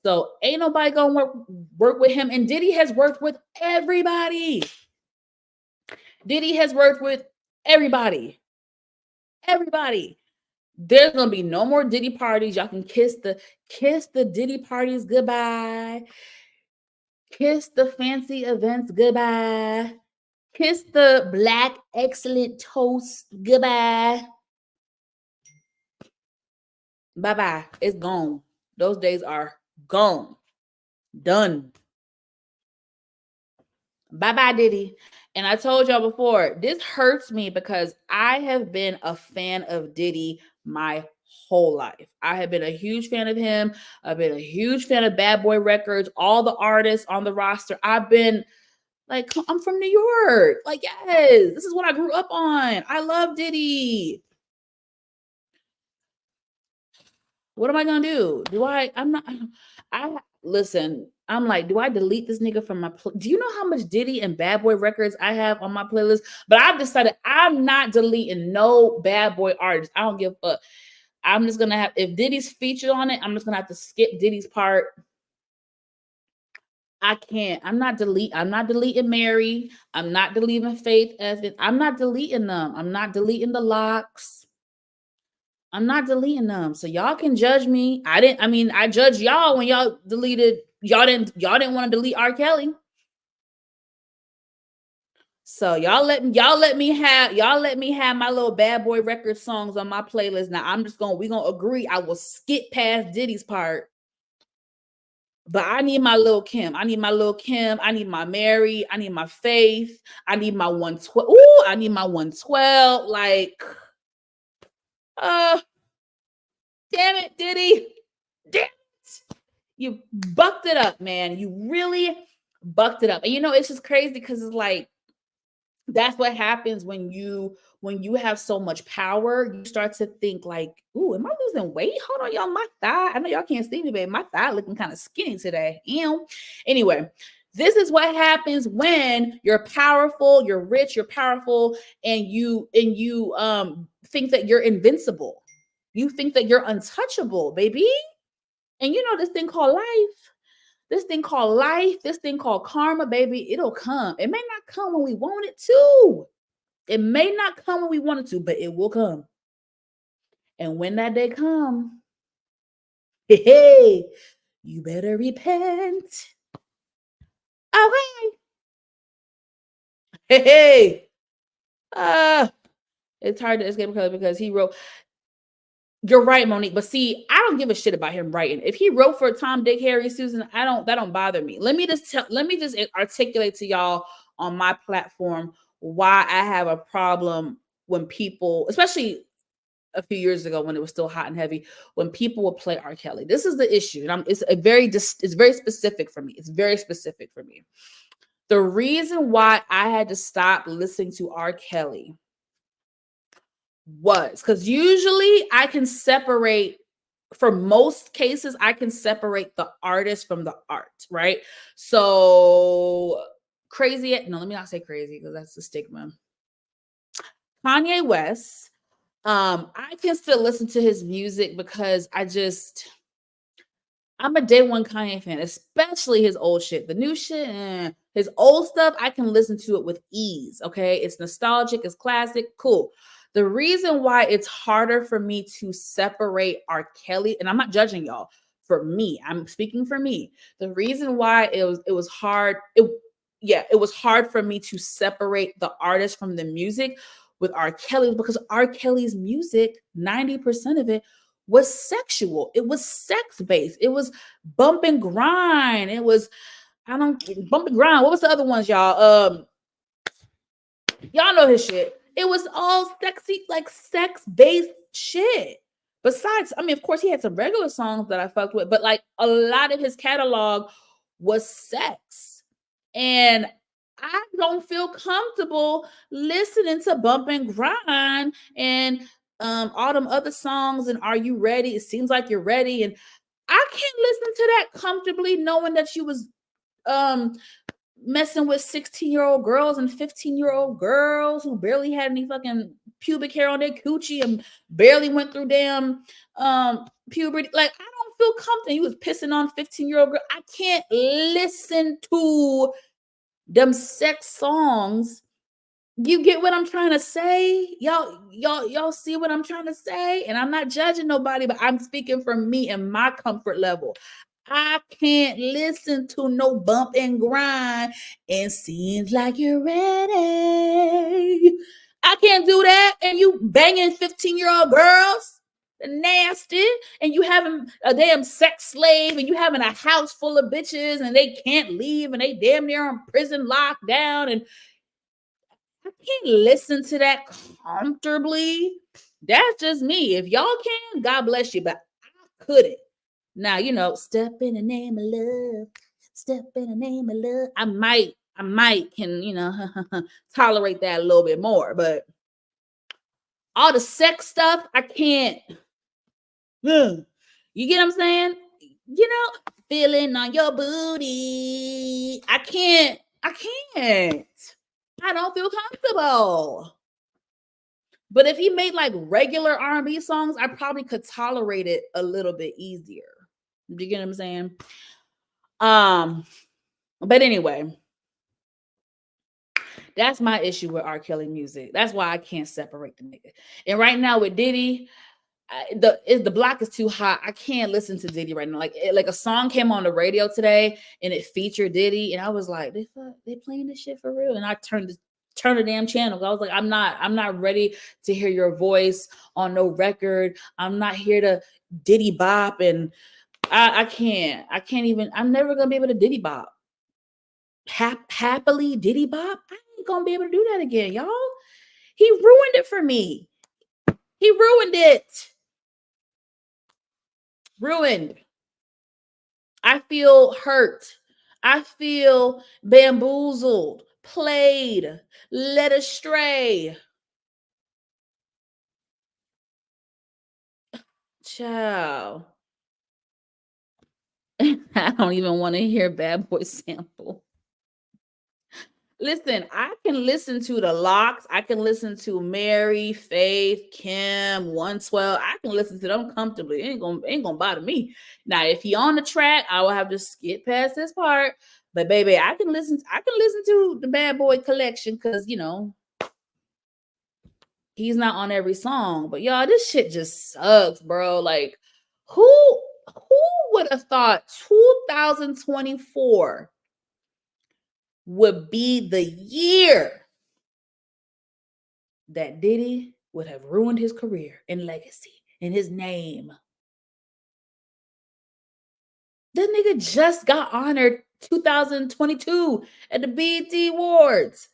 So ain't nobody gonna work with him. And Diddy has worked with everybody. Diddy has worked with everybody. Everybody. There's gonna be no more Diddy parties. Y'all can kiss the Diddy parties goodbye. Kiss the fancy events goodbye. Kiss the black excellent toast goodbye. Bye-bye. It's gone. Those days are gone. Done. Bye-bye, Diddy. And I told y'all before, this hurts me because I have been a fan of Diddy my whole life. I have been a huge fan of him. I've been a huge fan of Bad Boy Records, all the artists on the roster. I've been like, I'm from New York. Like, yes, this is what I grew up on. I love Diddy. What am I gonna do? Listen, I'm like, do I delete this nigga from my do you know how much Diddy and Bad Boy Records I have on my playlist? But I've decided I'm not deleting no Bad Boy artist. I don't give a fuck. I'm just gonna have, if Diddy's featured on it, I'm just gonna have to skip Diddy's part. I can't. I'm not deleting Mary. I'm not deleting Faith Evans. I'm not deleting them. I'm not deleting the Locks. I'm not deleting them. So y'all can judge me. I judged y'all when y'all deleted, y'all didn't want to delete R. Kelly. So y'all let me have my little Bad Boy Record songs on my playlist. Now we're gonna agree. I will skip past Diddy's part. But I need my Lil' Kim. I need my Mary. I need my Faith. I need my 112. Ooh, I need my 112. Like, damn it, Diddy. Damn it. You bucked it up, man. You really bucked it up. And it's just crazy because it's like, that's what happens when you have so much power. You start to think like, ooh, am I losing weight? Hold on, y'all. My thigh. I know y'all can't see me, babe. My thigh looking kind of skinny today. Anyway, this is what happens when you're powerful, you're rich, you're powerful, and you think that you're invincible. You think that you're untouchable, baby. And this thing called life. This thing called karma, baby, it'll come. It may not come when we want it to. It may not come when we want it to, but it will come. And when that day comes, hey, you better repent. Okay. Hey. It's hard to escape because he wrote. You're right, Monique. But see, I don't give a shit about him writing. If he wrote for Tom, Dick, Harry, Susan, that don't bother me. Let me just articulate to y'all on my platform why I have a problem when people, especially a few years ago when it was still hot and heavy, when people would play R. Kelly. This is the issue, and it's very specific for me. It's very specific for me. The reason why I had to stop listening to R. Kelly was because usually I can separate, for most cases, I can separate the artist from the art, right? So crazy, no, let me not say crazy because that's the stigma. Kanye West, I can still listen to his music because I'm a day one Kanye fan, especially his old shit. The new shit, his old stuff, I can listen to it with ease, okay? It's nostalgic, it's classic, cool. The reason why it's harder for me to separate R. Kelly, and I'm not judging y'all, for me, I'm speaking for me. The reason why it was hard, it was hard for me to separate the artist from the music with R. Kelly because R. Kelly's music, 90% of it was sexual. It was sex-based. It was bump and grind. It was, bump and grind. What was the other ones, y'all? Y'all know his shit. It was all sexy, like sex-based shit. Besides, of course, he had some regular songs that I fucked with, but like a lot of his catalog was sex. And I don't feel comfortable listening to Bump and Grind and all them other songs and Are You Ready? It Seems Like You're Ready. And I can't listen to that comfortably knowing that she was messing with 16-year-old girls and 15-year-old girls who barely had any fucking pubic hair on their coochie and barely went through damn puberty. Like, I don't feel comfortable. You was pissing on 15-year-old girl. I can't listen to them sex songs. You get what I'm trying to say? Y'all see what I'm trying to say? And I'm not judging nobody, but I'm speaking for me and my comfort level. I can't listen to no bump and grind and seems like you're ready. I can't do that. And you banging 15-year-old girls, nasty, and you having a damn sex slave, and you having a house full of bitches, and they can't leave, and they damn near on prison lockdown, and I can't listen to that comfortably. That's just me. If y'all can, God bless you, but I couldn't. Now, step in the name of love. Step in the name of love. I might can, tolerate that a little bit more, but all the sex stuff, I can't. You get what I'm saying? Feeling on your booty. I can't. I don't feel comfortable. But if he made like regular R&B songs, I probably could tolerate it a little bit easier. Do you get what I'm saying? But anyway, that's my issue with R. Kelly music. That's why I can't separate the nigga. And right now with Diddy, the block is too hot. I can't listen to Diddy right now. Like a song came on the radio today and it featured Diddy, and I was like, they playing this shit for real? And I turned the damn channel. I was like, I'm not ready to hear your voice on no record. I'm not here to Diddy bop, and I can't even. I'm never gonna be able to Diddy bop. Happily Diddy bop. I ain't gonna be able to do that again, y'all. He ruined it for me. He ruined it. Ruined. I feel hurt. I feel bamboozled, played, led astray. Ciao. I don't even want to hear Bad Boy sample. Listen, I can listen to the Locks. I can listen to Mary, Faith, Kim, 112. I can listen to them comfortably. It ain't gonna bother me. Now, if he on the track, I will have to skip past this part. But baby, I can listen to the Bad Boy collection because he's not on every song. But y'all, this shit just sucks, bro. Like, who would have thought 2024 would be the year that Diddy would have ruined his career and legacy and his name? This nigga just got honored 2022 at the BET Awards.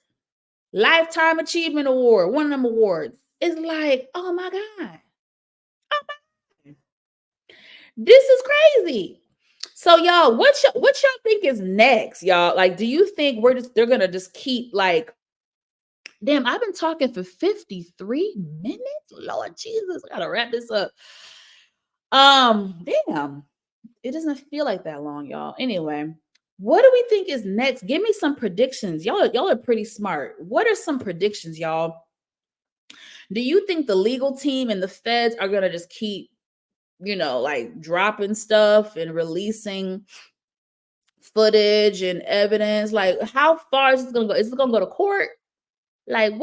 Lifetime Achievement Award, one of them awards. It's like, oh my God. Oh my God. This is crazy. So y'all, what y'all think is next, y'all? Like, do you think they're gonna just keep like, damn, I've been talking for 53 minutes? Lord Jesus, I gotta wrap this up. Damn, it doesn't feel like that long, y'all. Anyway, what do we think is next? Give me some predictions. Y'all are pretty smart. What are some predictions, y'all? Do you think the legal team and the feds are gonna just keep, like dropping stuff and releasing footage and evidence? Like, how far is this gonna go? Is it gonna go to court? Like,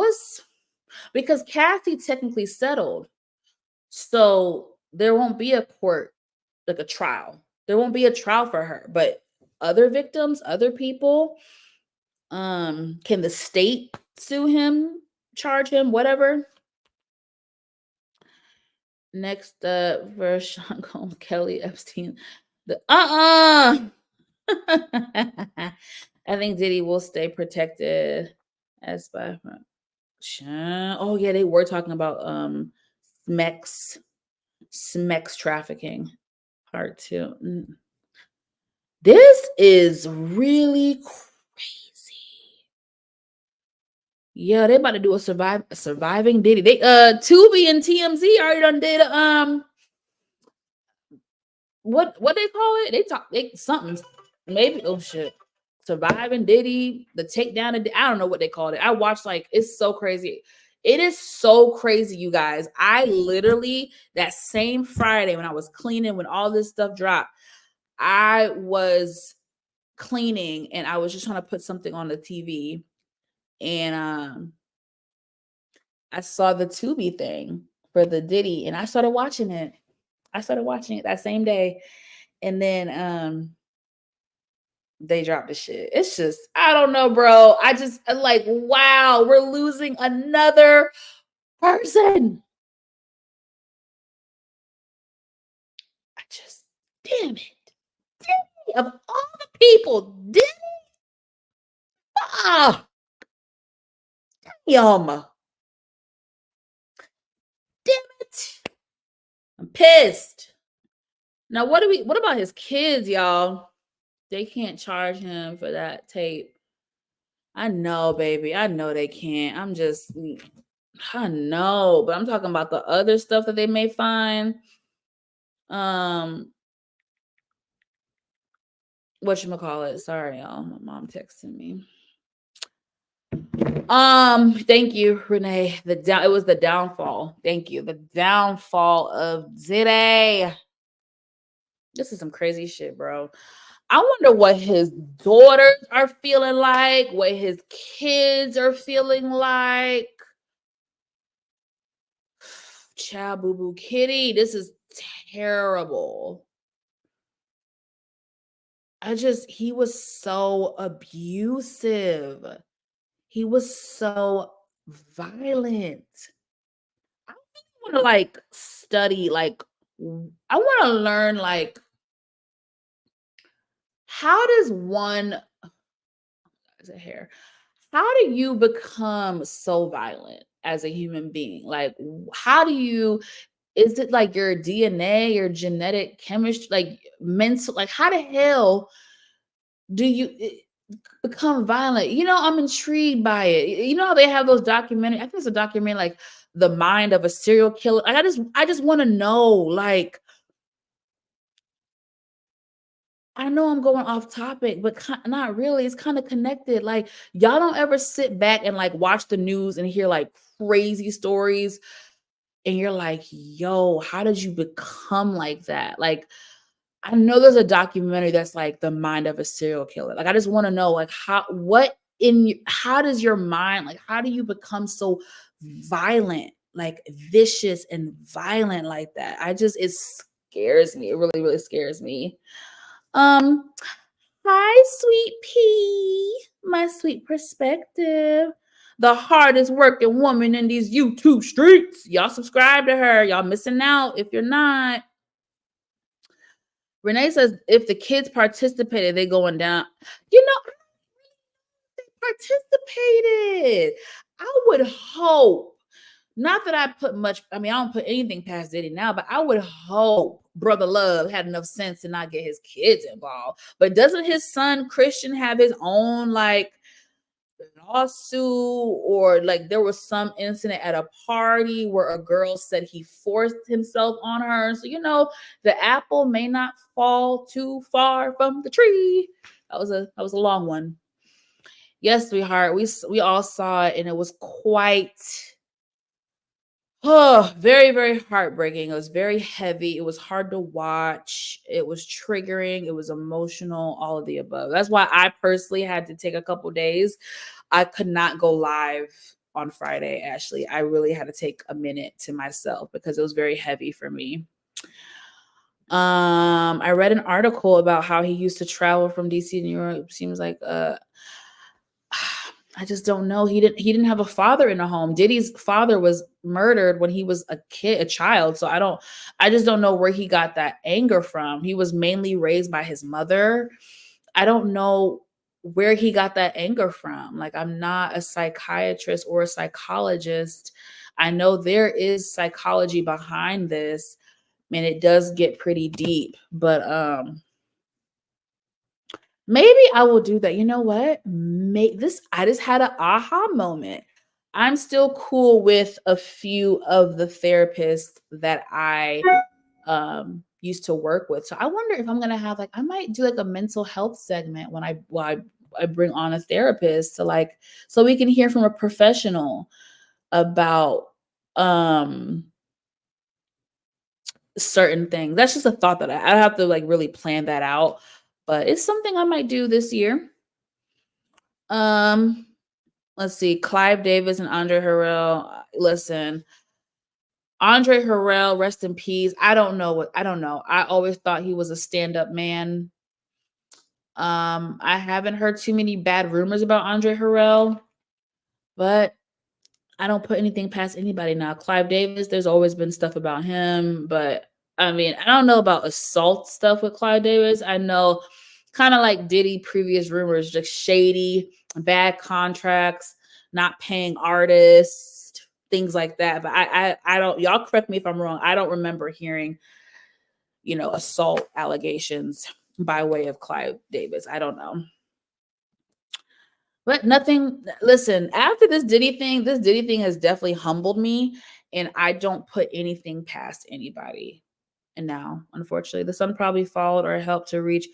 because Cassie technically settled, so there won't be a court, like a trial. There won't be a trial for her, but other victims, other people, can the state sue him, charge him, whatever? Next up, for Sean Combs, Kelly Epstein. I think Diddy will stay protected as by. Oh yeah, they were talking about Smex trafficking, part 2. This is really crazy. Yeah, they about to do a surviving Diddy. They Tubi and TMZ already done did what they call it? They something, maybe, oh shit. Surviving Diddy, the takedown of, I don't know what they called it. I watched, like, it's so crazy. It is so crazy, you guys. I literally, that same Friday when I was cleaning, when all this stuff dropped, I was cleaning and I was just trying to put something on the TV. And I saw the Tubi thing for the Diddy and I started watching it. That same day. And then they dropped the shit. It's just, I don't know, bro. I'm like, wow, we're losing another person. Damn it. Diddy, of all the people, Diddy. Damn. Damn it. I'm pissed. Now, what about his kids, y'all? They can't charge him for that tape. I know, baby. I know they can't. I know, but I'm talking about the other stuff that they may find. Whatchamacallit? Sorry, y'all. My mom texting me. Thank you, Renee. It was the downfall. Thank you. The downfall of Diddy. This is some crazy shit, bro. I wonder what his daughters are feeling like, what his kids are feeling like. Child boo boo kitty. This is terrible. He was so abusive. He was so violent. I want to like study, like, I want to learn, like, how does one, how do you become so violent as a human being? Like, how do you, is it like your DNA, your genetic chemistry, like mental, like how the hell do you become violent? You know, I'm intrigued by it. You know how they have those documentaries? I think it's a documentary like The Mind of a Serial Killer. Like I just want to know, like, I know I'm going off topic, but not really. It's kind of connected. Like, y'all don't ever sit back and like watch the news and hear like crazy stories and you're like, yo, how did you become like that? Like, I know there's a documentary that's like The Mind of a Serial Killer. Like, I just want to know, like, how does your mind, like, how do you become so violent, like vicious and violent like that? It scares me. It really, really scares me. Hi, sweet pea, my sweet perspective. The hardest working woman in these YouTube streets. Y'all subscribe to her. Y'all missing out if you're not. Renee says if the kids participated, they going down. You know, they participated. I would hope. Not that I put much, I mean, I don't put anything past Diddy now, but I would hope Brother Love had enough sense to not get his kids involved. But doesn't his son Christian have his own like lawsuit, or like there was some incident at a party where a girl said he forced himself on her? So, you know, the apple may not fall too far from the tree. That was a long one. Yes, sweetheart. We all saw it and it was quite very, very heartbreaking. It was very heavy. It was hard to watch. It was triggering. It was emotional, all of the above. That's why I personally had to take a couple days. I could not go live on Friday, Ashley. I really had to take a minute to myself because it was very heavy for me. I read an article about how he used to travel from DC to New York. It seems like I just don't know. He didn't have a father in the home. Diddy's father was murdered when he was a child. So I just don't know where he got that anger from. He was mainly raised by his mother. I don't know where he got that anger from. Like, I'm not a psychiatrist or a psychologist. I know there is psychology behind this, and it does get pretty deep, but maybe I will do that. You know what? I just had an aha moment. I'm still cool with a few of the therapists that I used to work with. So I wonder if I'm gonna have I might do like a mental health segment when I bring on a therapist to so we can hear from a professional about certain things. That's just a thought that I have to like really plan that out, but it's something I might do this year. Um, let's see, Clive Davis and Andre Harrell. Listen, Andre Harrell, rest in peace. I don't know. I always thought he was a stand-up man. I haven't heard too many bad rumors about Andre Harrell, but I don't put anything past anybody now. Clive Davis, there's always been stuff about him, but I mean, I don't know about assault stuff with Clive Davis. I know kind of like Diddy, previous rumors, just shady, bad contracts, not paying artists, things like that. But I don't, y'all correct me if I'm wrong. I don't remember hearing, assault allegations by way of Clive Davis. I don't know. But nothing, listen, after this Diddy thing has definitely humbled me, and I don't put anything past anybody. And now, unfortunately, the son probably followed or helped to reach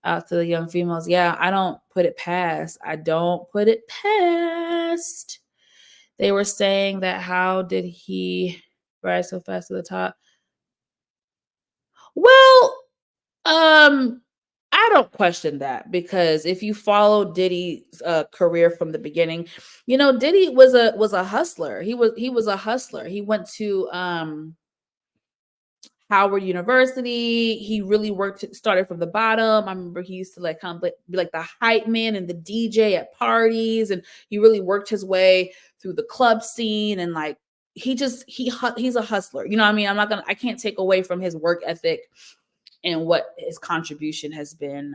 out to the young females. Yeah, I don't put it past. I don't put it past. They were saying that how did he rise so fast to the top? Well, I don't question that, because if you follow Diddy's career from the beginning, Diddy was a hustler. He was a hustler. He went to Howard University. He really started from the bottom. I remember he used to like kind of be like the hype man and the DJ at parties, and he really worked his way through the club scene, and like he's a hustler. You know what I mean? I can't take away from his work ethic and what his contribution has been.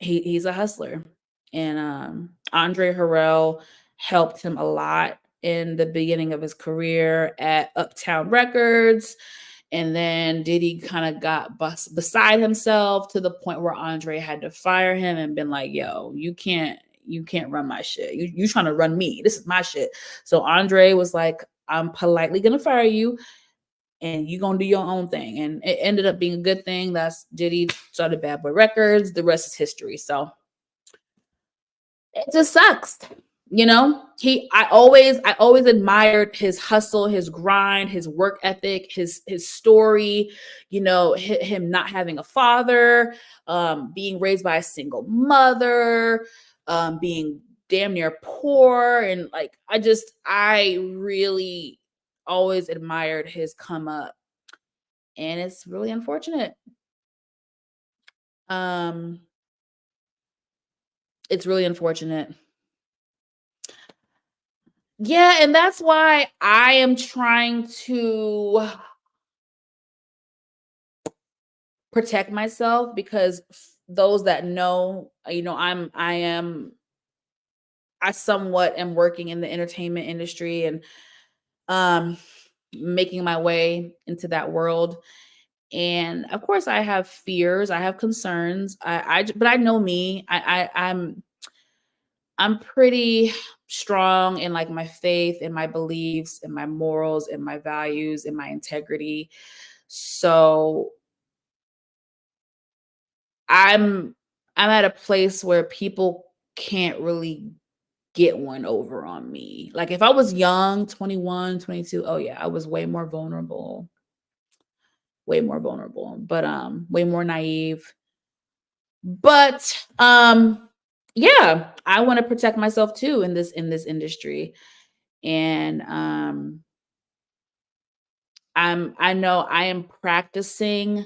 He's a hustler, and Andre Harrell helped him a lot in the beginning of his career at Uptown Records, and then Diddy kind of got beside himself to the point where Andre had to fire him and been like, "Yo, you can't run my shit. You trying to run me? This is my shit." So Andre was like, "I'm politely gonna fire you, and you're gonna do your own thing." And it ended up being a good thing. That's Diddy started Bad Boy Records. The rest is history. So it just sucks. I always admired his hustle, his grind, his work ethic, his story, him not having a father, being raised by a single mother, being damn near poor. And like, I really always admired his come up. And it's really unfortunate. It's really unfortunate. Yeah, and that's why I am trying to protect myself, because those that know, I somewhat am working in the entertainment industry, and making my way into that world. And of course I have fears, I have concerns. But I know me. I'm pretty strong in like my faith and my beliefs and my morals and my values and my integrity. So I'm at a place where people can't really get one over on me. Like if I was young, 21, 22, oh yeah, I was way more vulnerable, but way more naive. But yeah, I want to protect myself too in this industry. And I know I am practicing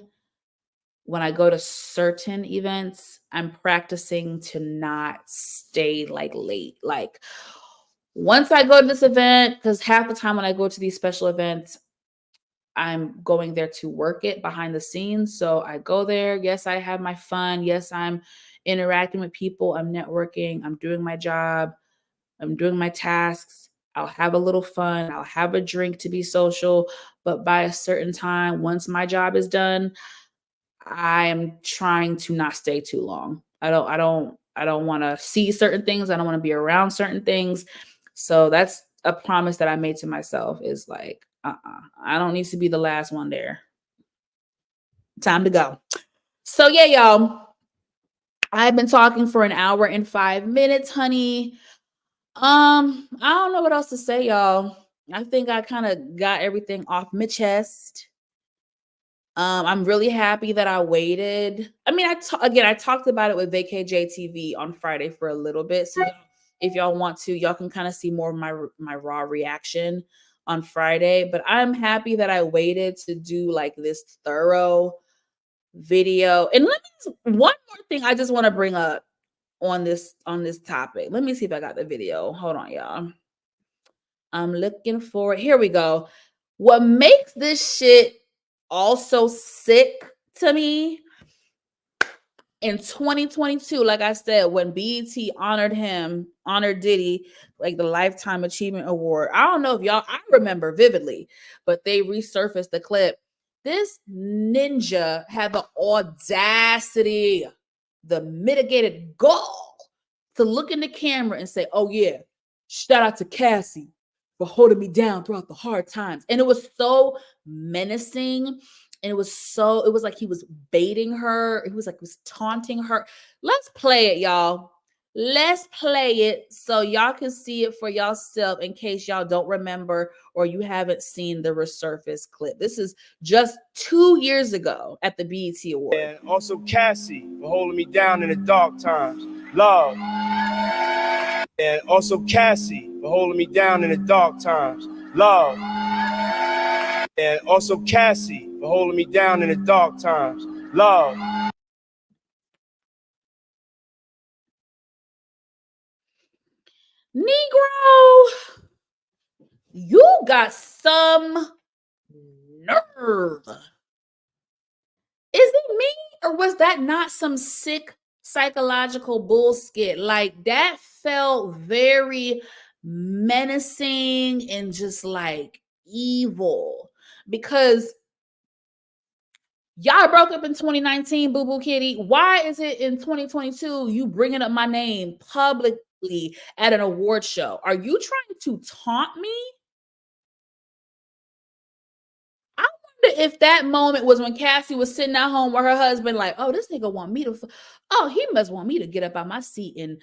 when I go to certain events, I'm practicing to not stay like late. Like once I go to this event, because half the time when I go to these special events, I'm going there to work it behind the scenes. So I go there. Yes, I have my fun. Yes, I'm interacting with people. I'm networking. I'm doing my job. I'm doing my tasks. I'll have a little fun. I'll have a drink to be social. But by a certain time, once my job is done, I am trying to not stay too long. I don't want to see certain things. I don't want to be around certain things. So that's a promise that I made to myself, is like, I don't need to be the last one there. Time to go. So yeah, y'all. I've been talking for an hour and 5 minutes, honey. I don't know what else to say, y'all. I think I kind of got everything off my chest. I'm really happy that I waited. I mean, I talked about it with VKJTV on Friday for a little bit. So if y'all want to, y'all can kind of see more of my raw reaction on Friday. But I'm happy that I waited to do like this thorough video. And one more thing I just want to bring up on this topic. Let me see if I got the video. Hold on, y'all. I'm looking for it. Here we go. What makes this shit also sick to me in 2022, like I said, when BET honored Diddy, like the Lifetime Achievement Award. I don't know if I remember vividly, but they resurfaced the clip. This ninja had the audacity, the mitigated gall to look in the camera and say, "Oh yeah, shout out to Cassie for holding me down throughout the hard times." And it was so menacing. And it was like he was baiting her. He was taunting her. Let's play it, y'all. Let's play it so y'all can see it for yourself in case y'all don't remember or you haven't seen the resurfaced clip. This is just 2 years ago at the BET Awards. And also Cassie for holding me down in the dark times. Love. And also Cassie for holding me down in the dark times. Love. And also Cassie for holding me down in the dark times. Love. Negro, you got some nerve. Is it me, or was that not some sick psychological bullshit? Like, that felt very menacing and just like evil, because y'all broke up in 2019, Boo Boo Kitty. Why is it in 2022 you bringing up my name publicly at an award show? Are you trying to taunt me? I wonder if that moment was when Cassie was sitting at home with her husband, like, "Oh, this nigga want me to, oh, he must want me to get up out my seat and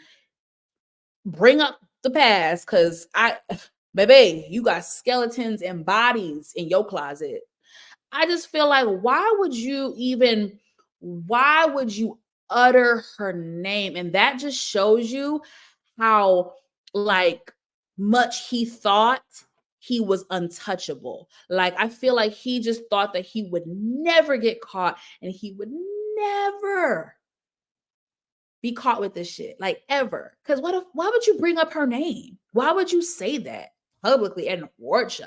bring up the past, because baby, you got skeletons and bodies in your closet." I just feel like, why would you utter her name? And that just shows you how like much he thought he was untouchable. Like, I feel like he just thought that he would never get caught and he would never be caught with this shit, like, ever. Because why would you bring up her name? Why would you say that publicly at an award show?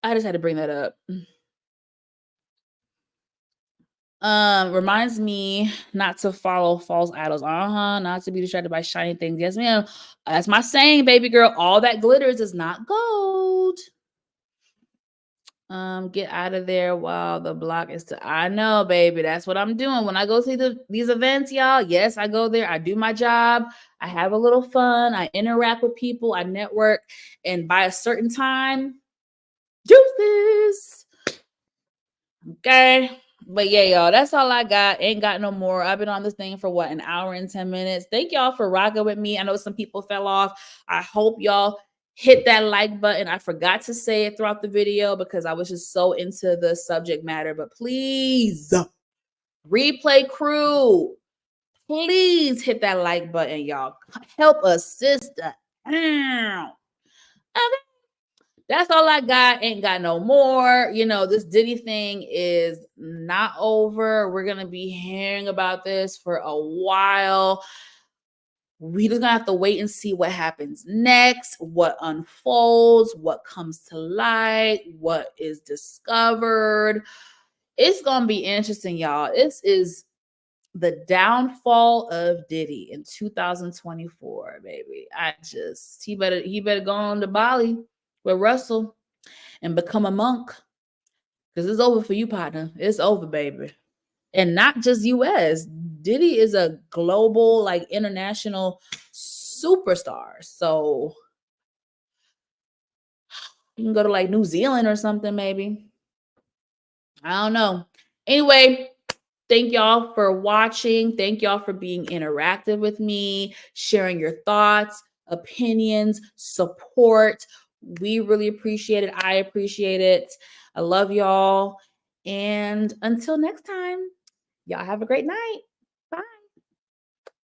I just had to bring that up. Reminds me not to follow false idols. Not to be distracted by shiny things. Yes, ma'am. That's my saying, baby girl. All that glitters is not gold. Get out of there while the block is I know, baby. That's what I'm doing when I go see these events, y'all. Yes, I go there. I do my job. I have a little fun. I interact with people. I network. And by a certain time, deuces. Okay. But yeah, y'all, that's all I got. Ain't got no more. I've been on this thing for what, an hour and 10 minutes. Thank y'all for rocking with me. I know some people fell off. I hope y'all hit that like button. I forgot to say it throughout the video because I was just so into the subject matter. But please, replay crew, please hit that like button, y'all. Help a sister. Okay. That's all I got. Ain't got no more. You know, this Diddy thing is not over. We're going to be hearing about this for a while. We just gonna have to wait and see what happens next, what unfolds, what comes to light, what is discovered. It's gonna be interesting, y'all. This is the downfall of Diddy in 2024, baby. He better go on to Bali with Russell and become a monk, because it's over for you, partner. It's over, baby. And not just US. Diddy is a global, like, international superstar. So you can go to like New Zealand or something, maybe. I don't know. Anyway, Thank y'all for watching. Thank y'all for being interactive with me, sharing your thoughts, opinions, support. We really appreciate it. I appreciate it. I love y'all. And until next time, y'all have a great night.